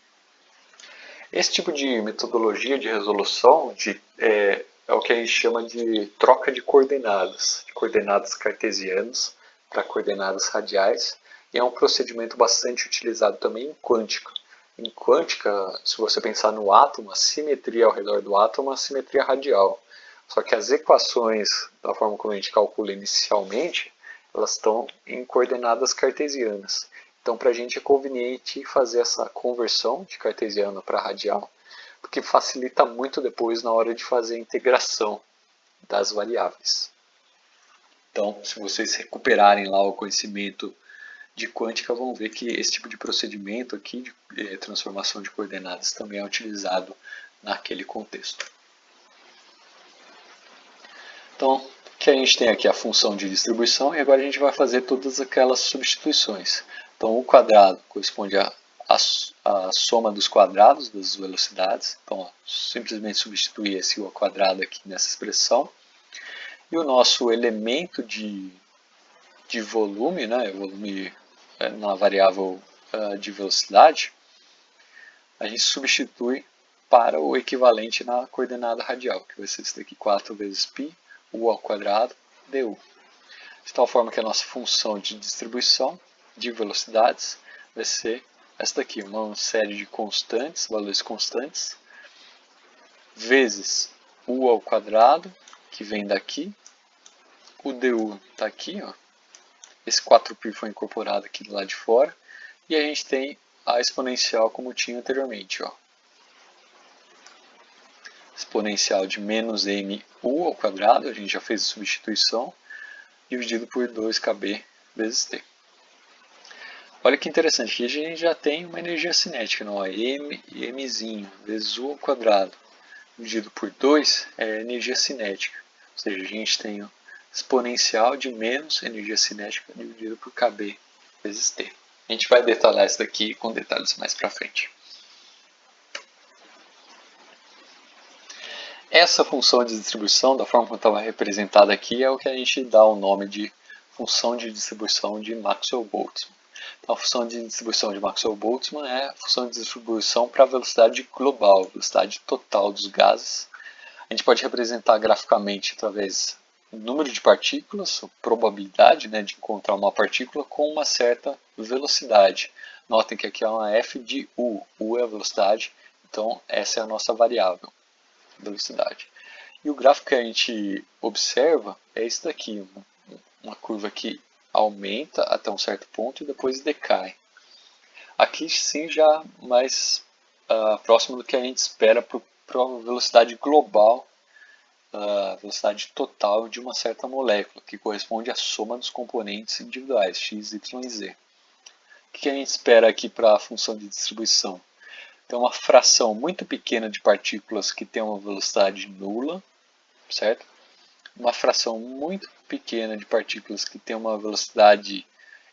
Esse tipo de metodologia de resolução é o que a gente chama de troca de coordenadas cartesianas para coordenadas radiais, e é um procedimento bastante utilizado também em quântica. Em quântica, se você pensar no átomo, a simetria ao redor do átomo é uma simetria radial. Só que as equações, da forma como a gente calcula inicialmente, elas estão em coordenadas cartesianas. Então, para a gente é conveniente fazer essa conversão de cartesiano para radial, porque facilita muito depois na hora de fazer a integração das variáveis. Então, se vocês recuperarem lá o conhecimento de quântica, vão ver que esse tipo de procedimento aqui de transformação de coordenadas também é utilizado naquele contexto. Então, o que a gente tem aqui a função de distribuição, e agora a gente vai fazer todas aquelas substituições. Então, o quadrado corresponde à soma dos quadrados das velocidades. Então, ó, simplesmente substituir esse u ao quadrado aqui nessa expressão. E o nosso elemento de volume, né, volume na variável de velocidade, a gente substitui para o equivalente na coordenada radial, que vai ser isso daqui, 4 vezes π, u ao quadrado, du. De tal forma que a nossa função de distribuição de velocidades vai ser essa daqui, uma série de constantes, valores constantes, vezes u ao quadrado, que vem daqui, o du está aqui, ó. Esse 4π foi incorporado aqui do lado de fora, e a gente tem a exponencial como tinha anteriormente, ó. Exponencial de menos mu ao quadrado, a gente já fez a substituição, dividido por 2kb vezes t. Olha que interessante, aqui a gente já tem uma energia cinética, não? mzinho vezes u ao quadrado dividido por 2 é energia cinética. Ou seja, a gente tem exponencial de menos energia cinética dividido por kb vezes t. A gente vai detalhar isso daqui com detalhes mais para frente. Essa função de distribuição, da forma como estava representada aqui, é o que a gente dá o nome de função de distribuição de Maxwell-Boltzmann. Então, a função de distribuição de Maxwell-Boltzmann é a função de distribuição para a velocidade global, velocidade total dos gases. A gente pode representar graficamente através do número de partículas, a probabilidade, né, de encontrar uma partícula com uma certa velocidade. Notem que aqui é uma f de u, u é a velocidade, então essa é a nossa variável, velocidade. E o gráfico que a gente observa é esse daqui, uma curva que aumenta até um certo ponto e depois decai. Aqui sim já mais próximo do que a gente espera para a velocidade global, a velocidade total de uma certa molécula, que corresponde à soma dos componentes individuais, x, y e z. O que a gente espera aqui para a função de distribuição? Tem uma fração muito pequena de partículas que tem uma velocidade nula, certo? Uma fração muito pequena de partículas que tem uma velocidade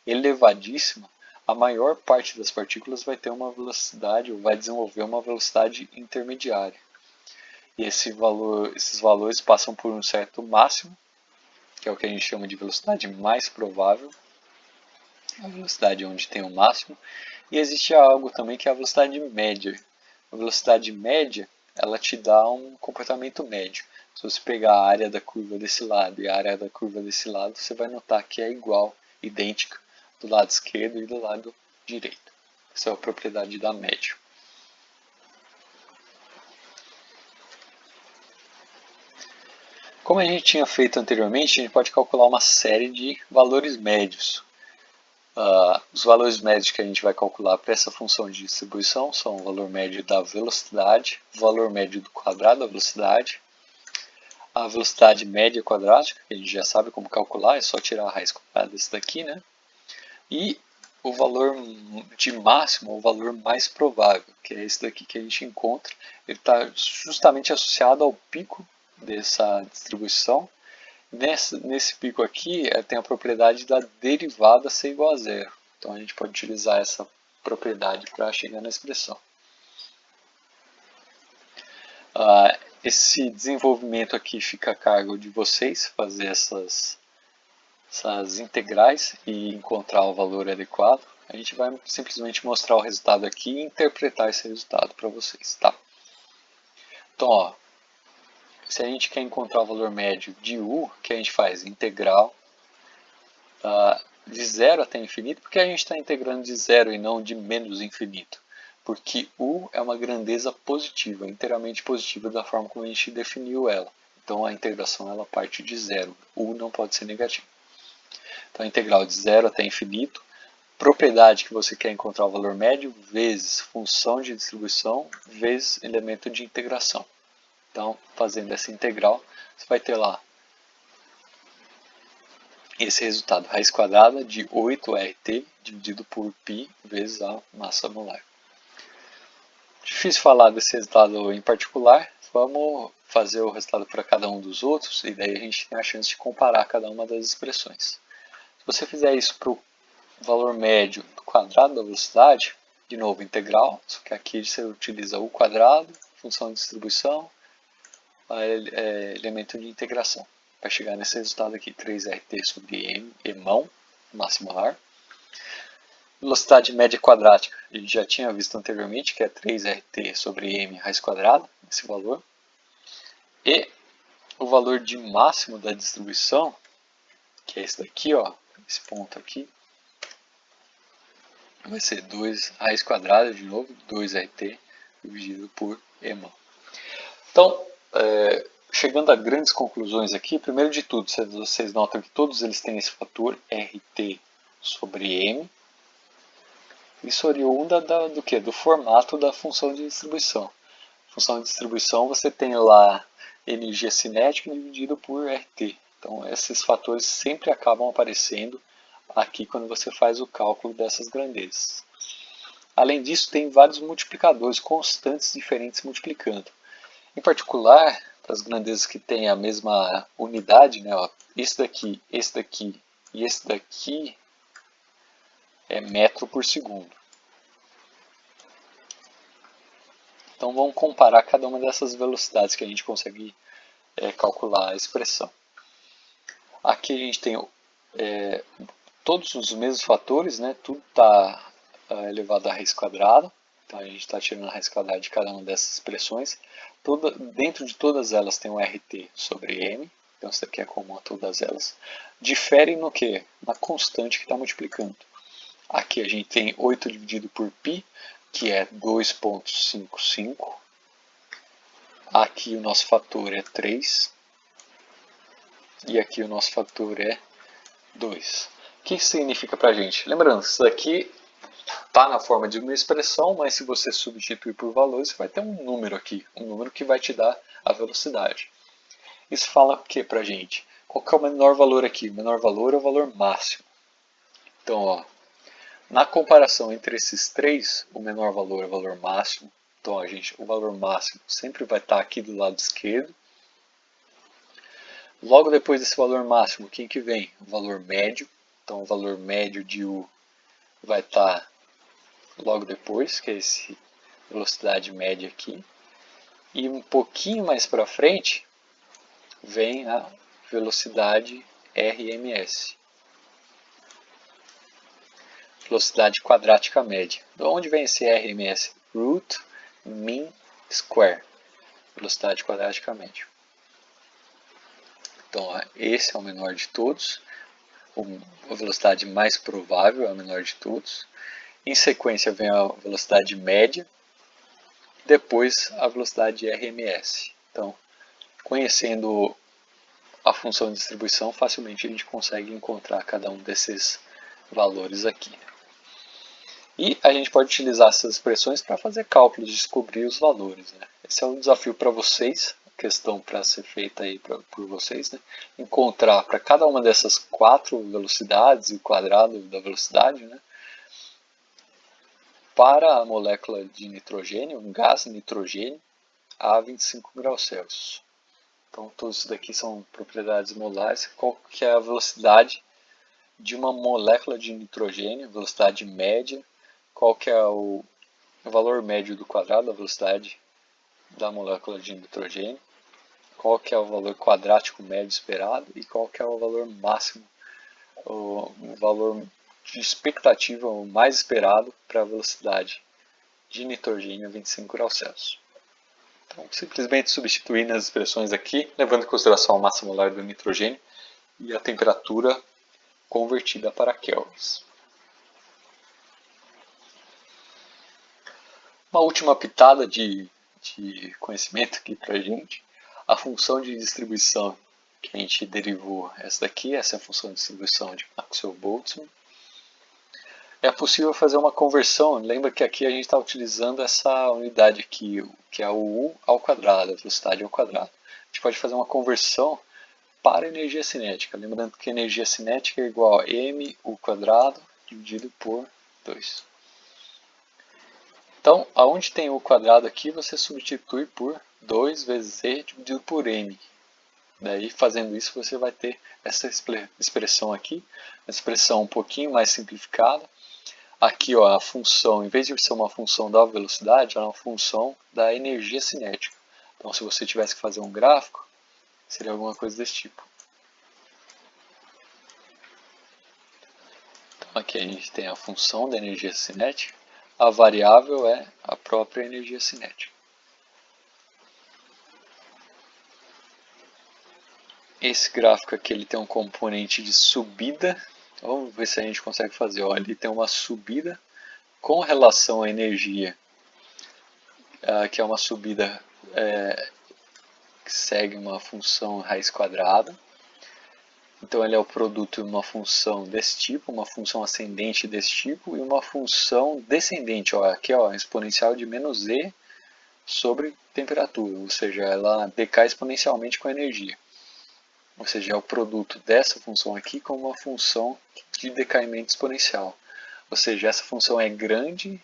elevadíssima, a maior parte das partículas vai ter uma velocidade, ou vai desenvolver uma velocidade intermediária. E esses valores passam por um certo máximo, que é o que a gente chama de velocidade mais provável, a velocidade onde tem o máximo, E existe algo também que é a velocidade média. A velocidade média, ela te dá um comportamento médio. Se você pegar a área da curva desse lado e a área da curva desse lado, você vai notar que é igual, idêntica, do lado esquerdo e do lado direito. Essa é a propriedade da média. Como a gente tinha feito anteriormente, a gente pode calcular uma série de valores médios. Os valores médios que a gente vai calcular para essa função de distribuição são o valor médio da velocidade, o valor médio do quadrado da velocidade, a velocidade média quadrática, que a gente já sabe como calcular, é só tirar a raiz quadrada desse daqui, né? E o valor de máximo, o valor mais provável, que é esse daqui que a gente encontra. Ele está justamente associado ao pico dessa distribuição. Nesse pico aqui tem a propriedade da derivada ser igual a zero. Então a gente pode utilizar essa propriedade para chegar na expressão. Esse desenvolvimento aqui fica a cargo de vocês, fazer essas integrais e encontrar o valor adequado. A gente vai simplesmente mostrar o resultado aqui e interpretar esse resultado para vocês. Tá? Então, ó, se a gente quer encontrar o valor médio de u, o que a gente faz? Integral de zero até infinito. Por que a gente está integrando de zero e não de menos infinito? Porque u é uma grandeza positiva, inteiramente positiva da forma como a gente definiu ela. Então a integração ela parte de zero. U não pode ser negativo. Então a integral de zero até infinito. Propriedade que você quer encontrar o valor médio, vezes função de distribuição, vezes elemento de integração. Então, fazendo essa integral, você vai ter lá esse resultado, raiz quadrada de 8RT dividido por π vezes a massa molar. Difícil falar desse resultado em particular, vamos fazer o resultado para cada um dos outros e daí a gente tem a chance de comparar cada uma das expressões. Se você fizer isso para o valor médio do quadrado da velocidade, de novo integral, só que aqui você utiliza o quadrado, função de distribuição, elemento de integração. Vai chegar nesse resultado aqui, 3RT sobre m, emão, massa molar. Velocidade média quadrática, a gente já tinha visto anteriormente, que é 3RT sobre m raiz quadrada, esse valor. E o valor de máximo da distribuição, que é esse daqui, ó, esse ponto aqui, vai ser 2 raiz quadrada, de novo, 2RT dividido por emão. Então, chegando a grandes conclusões aqui, primeiro de tudo, vocês notam que todos eles têm esse fator RT sobre M. Isso oriunda do quê? Do formato da função de distribuição. Função de distribuição você tem lá energia cinética dividido por RT. Então esses fatores sempre acabam aparecendo aqui quando você faz o cálculo dessas grandezas. Além disso, tem vários multiplicadores constantes diferentes multiplicando. Em particular, para as grandezas que têm a mesma unidade, né, ó, esse daqui e esse daqui é metro por segundo. Então vamos comparar cada uma dessas velocidades que a gente consegue calcular a expressão. Aqui a gente tem todos os mesmos fatores, né? Tudo está elevado à raiz quadrada. Então a gente está tirando a raiz quadrada de cada uma dessas expressões. Dentro de todas elas tem um RT sobre M. Então isso daqui é comum a todas elas. Diferem no que? Na constante que está multiplicando. Aqui a gente tem 8 dividido por π, que é 2,55. Aqui o nosso fator é 3. E aqui o nosso fator é 2. O que isso significa para a gente? Lembrando, isso daqui está na forma de uma expressão, mas se você substituir por valores, você vai ter um número aqui. Um número que vai te dar a velocidade. Isso fala o que para a gente? Qual que é o menor valor aqui? O menor valor é o valor máximo. Então, ó, na comparação entre esses três, o menor valor é o valor máximo. Então, o valor máximo sempre vai estar aqui do lado esquerdo. Logo depois desse valor máximo, quem que vem? O valor médio. Então, o valor médio de U vai estar logo depois, que é essa velocidade média aqui. E um pouquinho mais para frente, vem a velocidade RMS. velocidade quadrática média. De onde vem esse RMS? Root Mean Square, velocidade quadrática média. Então, esse é o menor de todos, a velocidade mais provável é a menor de todos. Em sequência vem a velocidade média, depois a velocidade RMS. Então, conhecendo a função de distribuição, facilmente a gente consegue encontrar cada um desses valores aqui. E a gente pode utilizar essas expressões para fazer cálculos, descobrir os valores. Né? Esse é um desafio para vocês, questão para ser feita aí por vocês. Né? Encontrar para cada uma dessas 4 velocidades, o quadrado da velocidade, né? Para a molécula de nitrogênio, um gás nitrogênio, a 25 graus Celsius. Então, todos isso daqui são propriedades molares. Qual que é a velocidade de uma molécula de nitrogênio, velocidade média? Qual que é o valor médio do quadrado da velocidade da molécula de nitrogênio? Qual que é o valor quadrático médio esperado? E qual que é o valor máximo, o valor de expectativa o mais esperado para a velocidade de nitrogênio a 25 graus Celsius? Então, simplesmente substituindo as expressões aqui, levando em consideração a massa molar do nitrogênio e a temperatura convertida para kelvins. Uma última pitada de conhecimento aqui para a gente. A função de distribuição que a gente derivou essa é a função de distribuição de Maxwell-Boltzmann. É possível fazer uma conversão, lembra que aqui a gente está utilizando essa unidade aqui, que é o U ao quadrado, a velocidade ao quadrado. A gente pode fazer uma conversão para energia cinética, lembrando que energia cinética é igual a mU quadrado dividido por 2. Então, aonde tem U quadrado aqui, você substitui por 2 vezes E dividido por M. Daí, fazendo isso, você vai ter essa expressão aqui, uma expressão um pouquinho mais simplificada. Aqui, ó, a função, em vez de ser uma função da velocidade, ela é uma função da energia cinética. Então, se você tivesse que fazer um gráfico, seria alguma coisa desse tipo. Então, aqui a gente tem a função da energia cinética, a variável é a própria energia cinética. Esse gráfico aqui ele tem um componente de subida. Vamos ver se a gente consegue fazer. Ó, ele tem uma subida com relação à energia, que é uma subida que segue uma função raiz quadrada. Então ele é o produto de uma função desse tipo, uma função ascendente desse tipo e uma função descendente. Ó, aqui ó, exponencial de menos e sobre temperatura, ou seja, ela decai exponencialmente com a energia. Ou seja, é o produto dessa função aqui com uma função de decaimento exponencial. Ou seja, essa função é grande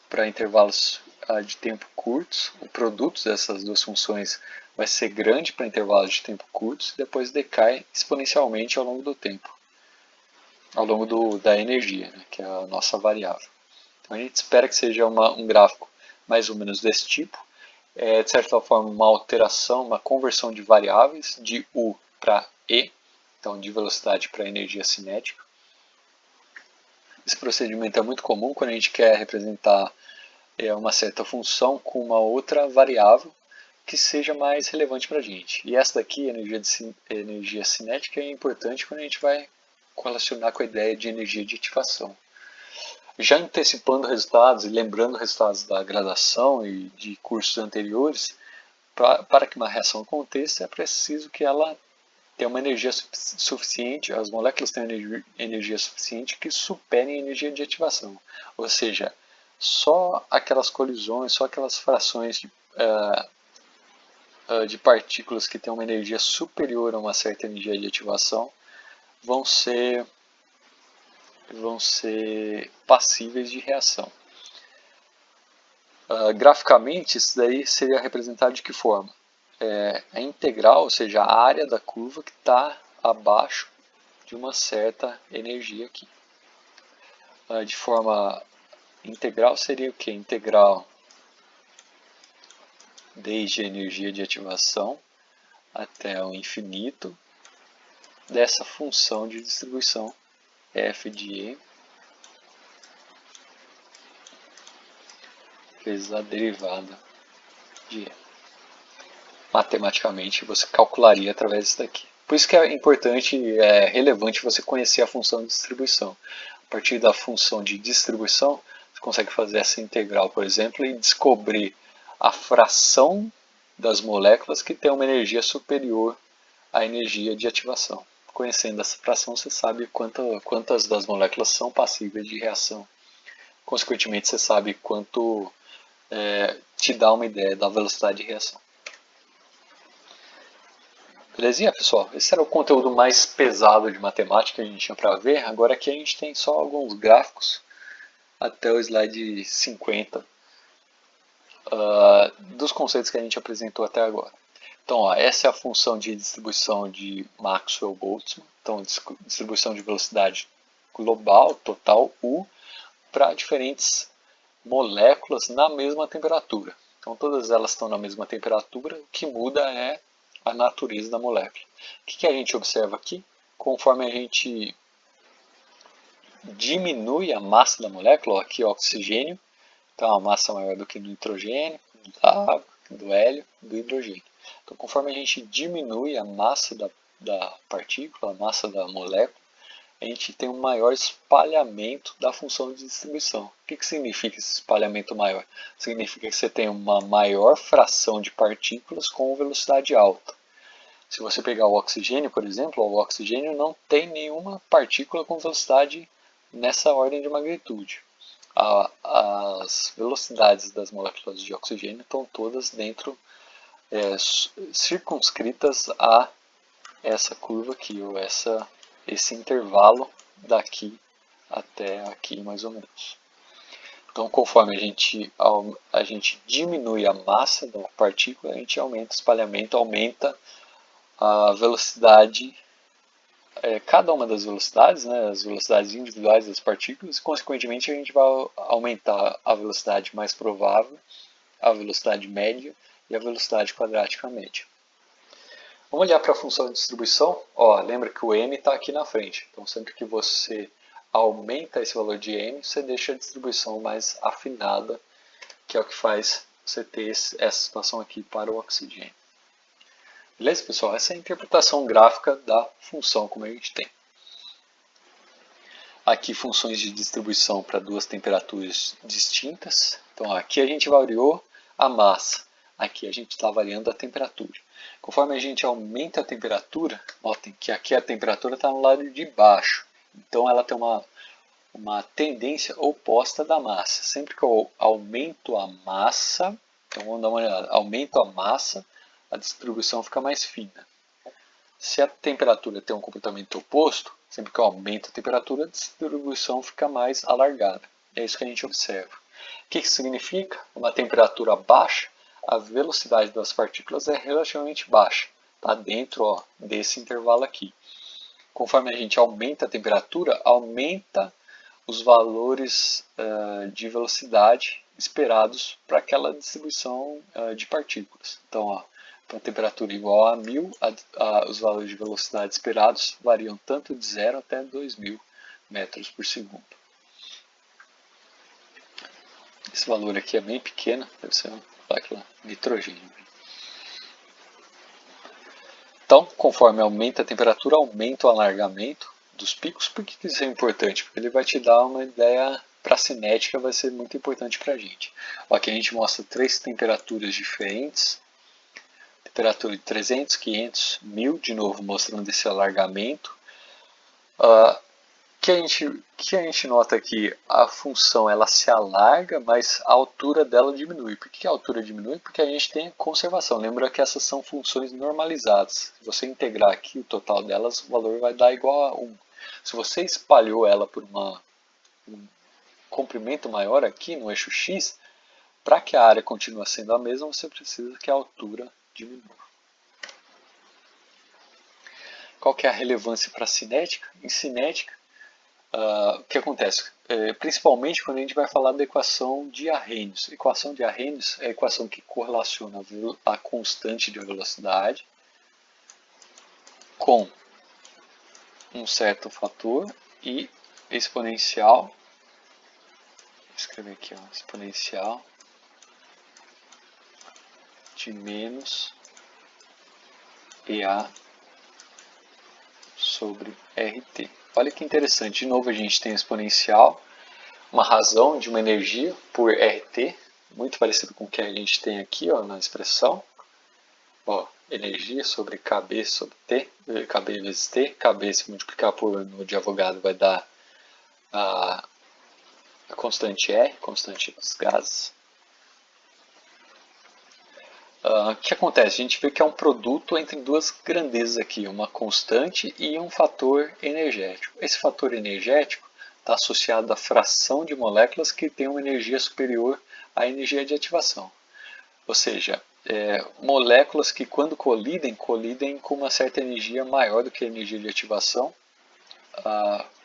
para intervalos de tempo curtos, o produto dessas duas funções vai ser grande para intervalos de tempo curtos e depois decai exponencialmente ao longo do tempo, ao longo da energia, né, que é a nossa variável. Então a gente espera que seja um gráfico mais ou menos desse tipo, de certa forma uma alteração, uma conversão de variáveis de U para E, então de velocidade para energia cinética. Esse procedimento é muito comum quando a gente quer representar uma certa função com uma outra variável que seja mais relevante para a gente. E essa daqui, energia cinética, é importante quando a gente vai correlacionar com a ideia de energia de ativação. Já antecipando resultados e lembrando resultados da graduação e de cursos anteriores, para que uma reação aconteça, é preciso que ela tenha uma energia suficiente, as moléculas tenham energia suficiente que superem a energia de ativação. Ou seja, só aquelas colisões, só aquelas frações de partículas que têm uma energia superior a uma certa energia de ativação vão ser passíveis de reação. Graficamente, isso daí seria representado de que forma? A integral, ou seja, a área da curva que está abaixo de uma certa energia aqui. De forma integral seria o que? Integral desde a energia de ativação até o infinito dessa função de distribuição f de E vezes a derivada de E. Matematicamente, você calcularia através disso daqui. Por isso que é importante, relevante você conhecer a função de distribuição. A partir da função de distribuição, você consegue fazer essa integral, por exemplo, e descobrir a fração das moléculas que tem uma energia superior à energia de ativação. Conhecendo essa fração, você sabe quantas das moléculas são passíveis de reação. Consequentemente, você sabe quanto te dá uma ideia da velocidade de reação. Belezinha, pessoal? Esse era o conteúdo mais pesado de matemática que a gente tinha para ver. Agora aqui a gente tem só alguns gráficos até o slide 50 dos conceitos que a gente apresentou até agora. Então, ó, essa é a função de distribuição de Maxwell-Boltzmann. Então, distribuição de velocidade global, total, U, para diferentes moléculas na mesma temperatura. Então, todas elas estão na mesma temperatura, o que muda é a natureza da molécula. O que a gente observa aqui? Conforme a gente diminui a massa da molécula, ó, aqui o oxigênio, então a massa maior do que do nitrogênio, da água, do hélio, do hidrogênio. Então, conforme a gente diminui a massa da partícula, a massa da molécula, a gente tem um maior espalhamento da função de distribuição. O que significa esse espalhamento maior? Significa que você tem uma maior fração de partículas com velocidade alta. Se você pegar o oxigênio, por exemplo, o oxigênio não tem nenhuma partícula com velocidade nessa ordem de magnitude. As velocidades das moléculas de oxigênio estão todas dentro, circunscritas a essa curva aqui, ou esse intervalo daqui até aqui mais ou menos. Então, conforme a gente diminui a massa da partícula, a gente aumenta o espalhamento, aumenta a velocidade, cada uma das velocidades, né, as velocidades individuais das partículas, e consequentemente a gente vai aumentar a velocidade mais provável, a velocidade média e a velocidade quadrática média. Vamos olhar para a função de distribuição. Ó, lembra que o m está aqui na frente. Então, sempre que você aumenta esse valor de m, você deixa a distribuição mais afinada, que é o que faz você ter essa situação aqui para o oxigênio. Beleza, pessoal? Essa é a interpretação gráfica da função como a gente tem. Aqui, funções de distribuição para duas temperaturas distintas. Então, aqui a gente variou a massa. Aqui a gente está variando a temperatura. Conforme a gente aumenta a temperatura, notem que aqui a temperatura está no lado de baixo. Então ela tem uma tendência oposta da massa. Sempre que eu aumento a massa, então vamos dar uma olhada, aumento a massa, a distribuição fica mais fina. Se a temperatura tem um comportamento oposto, sempre que eu aumento a temperatura, a distribuição fica mais alargada. É isso que a gente observa. O que isso significa? Uma temperatura baixa, a velocidade das partículas é relativamente baixa, está dentro desse intervalo aqui. Conforme a gente aumenta a temperatura, aumenta os valores de velocidade esperados para aquela distribuição de partículas. Então, para a temperatura igual a 1000, os valores de velocidade esperados variam tanto de 0 até 2000 metros por segundo. Esse valor aqui é bem pequeno, deve ser nitrogênio. Então, conforme aumenta a temperatura, aumenta o alargamento dos picos. Por que isso é importante? Porque ele vai te dar uma ideia para a cinética, vai ser muito importante para a gente. Aqui a gente mostra três temperaturas diferentes. Temperatura de 300, 500, 1000, de novo mostrando esse alargamento. Que a gente nota aqui, a função ela se alarga, mas a altura dela diminui. Por que a altura diminui? Porque a gente tem conservação. Lembra que essas são funções normalizadas. Se você integrar aqui o total delas, o valor vai dar igual a 1. Se você espalhou ela por um comprimento maior aqui no eixo x, para que a área continue sendo a mesma, você precisa que a altura diminua. Qual que é a relevância para a cinética? Em cinética, o que acontece? Principalmente quando a gente vai falar da equação de Arrhenius. A equação de Arrhenius é a equação que correlaciona a constante de velocidade com um certo fator e exponencial. Vou escrever aqui, exponencial de menos EA sobre RT. Olha que interessante, de novo a gente tem exponencial, uma razão de uma energia por RT, muito parecido com o que a gente tem aqui ó, na expressão. Ó, energia sobre KB sobre T, KB vezes T, KB se multiplicar por no de Avogadro vai dar a constante R, constante dos gases. O que acontece? A gente vê que é um produto entre duas grandezas aqui, uma constante e um fator energético. Esse fator energético está associado à fração de moléculas que tem uma energia superior à energia de ativação. Ou seja, moléculas que quando colidem com uma certa energia maior do que a energia de ativação.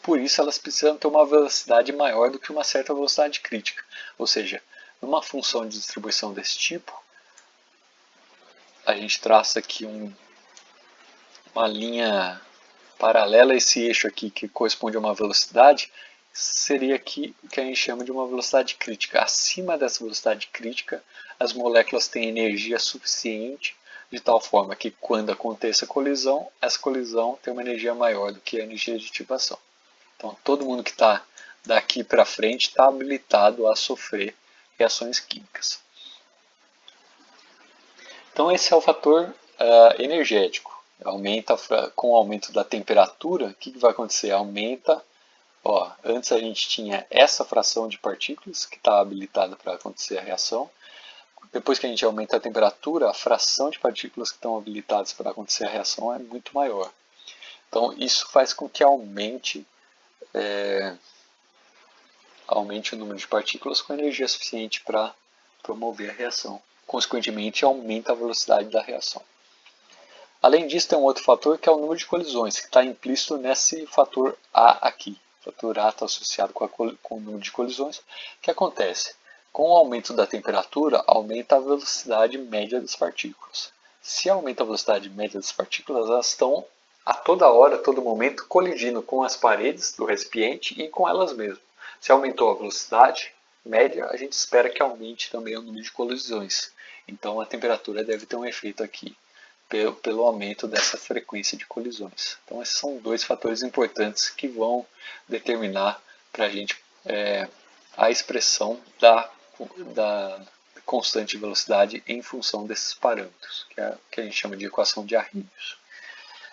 Por isso elas precisam ter uma velocidade maior do que uma certa velocidade crítica. Ou seja, numa função de distribuição desse tipo, a gente traça aqui uma linha paralela a esse eixo aqui, que corresponde a uma velocidade, seria aqui o que a gente chama de uma velocidade crítica. Acima dessa velocidade crítica, as moléculas têm energia suficiente, de tal forma que quando aconteça a colisão, essa colisão tem uma energia maior do que a energia de ativação. Então, todo mundo que está daqui para frente está habilitado a sofrer reações químicas. Então esse é o fator energético. Aumenta com o aumento da temperatura, o que vai acontecer? Aumenta, ó, antes a gente tinha essa fração de partículas que está habilitada para acontecer a reação. Depois que a gente aumenta a temperatura, a fração de partículas que estão habilitadas para acontecer a reação é muito maior. Então isso faz com que aumente o número de partículas com energia suficiente para promover a reação. Consequentemente, aumenta a velocidade da reação. Além disso, tem um outro fator que é o número de colisões, que está implícito nesse fator A aqui. O fator A está associado com o número de colisões. O que acontece? Com o aumento da temperatura, aumenta a velocidade média das partículas. Se aumenta a velocidade média das partículas, elas estão a toda hora, a todo momento, colidindo com as paredes do recipiente e com elas mesmas. Se aumentou a velocidade média, a gente espera que aumente também o número de colisões. Então a temperatura deve ter um efeito aqui pelo aumento dessa frequência de colisões. Então esses são dois fatores importantes que vão determinar para a gente a expressão da constante de velocidade em função desses parâmetros, que é o que a gente chama de equação de Arrhenius.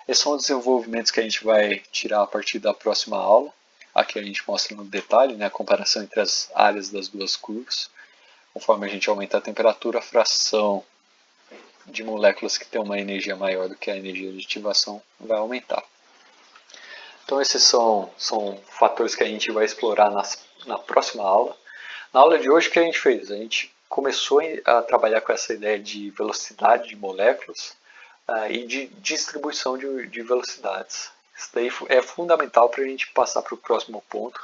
Esses são os desenvolvimentos que a gente vai tirar a partir da próxima aula. Aqui a gente mostra no detalhe, né, a comparação entre as áreas das duas curvas. Conforme a gente aumenta a temperatura, a fração de moléculas que tem uma energia maior do que a energia de ativação vai aumentar. Então esses são fatores que a gente vai explorar na próxima aula. Na aula de hoje, o que a gente fez? A gente começou a trabalhar com essa ideia de velocidade de moléculas e de distribuição de velocidades. Isso daí é fundamental para a gente passar para o próximo ponto,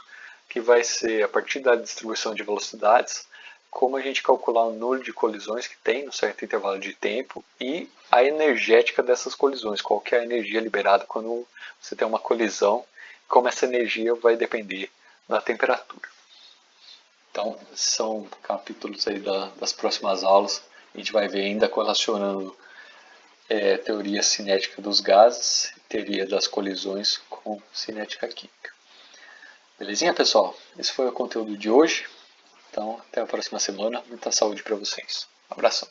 que vai ser, a partir da distribuição de velocidades, como a gente calcular o número de colisões que tem num certo intervalo de tempo e a energética dessas colisões, qual que é a energia liberada quando você tem uma colisão, como essa energia vai depender da temperatura. Então, são capítulos aí das próximas aulas, a gente vai ver ainda correlacionando teoria cinética dos gases, teoria das colisões com cinética química. Belezinha, pessoal? Esse foi o conteúdo de hoje. Então, até a próxima semana. Muita saúde para vocês. Um abração.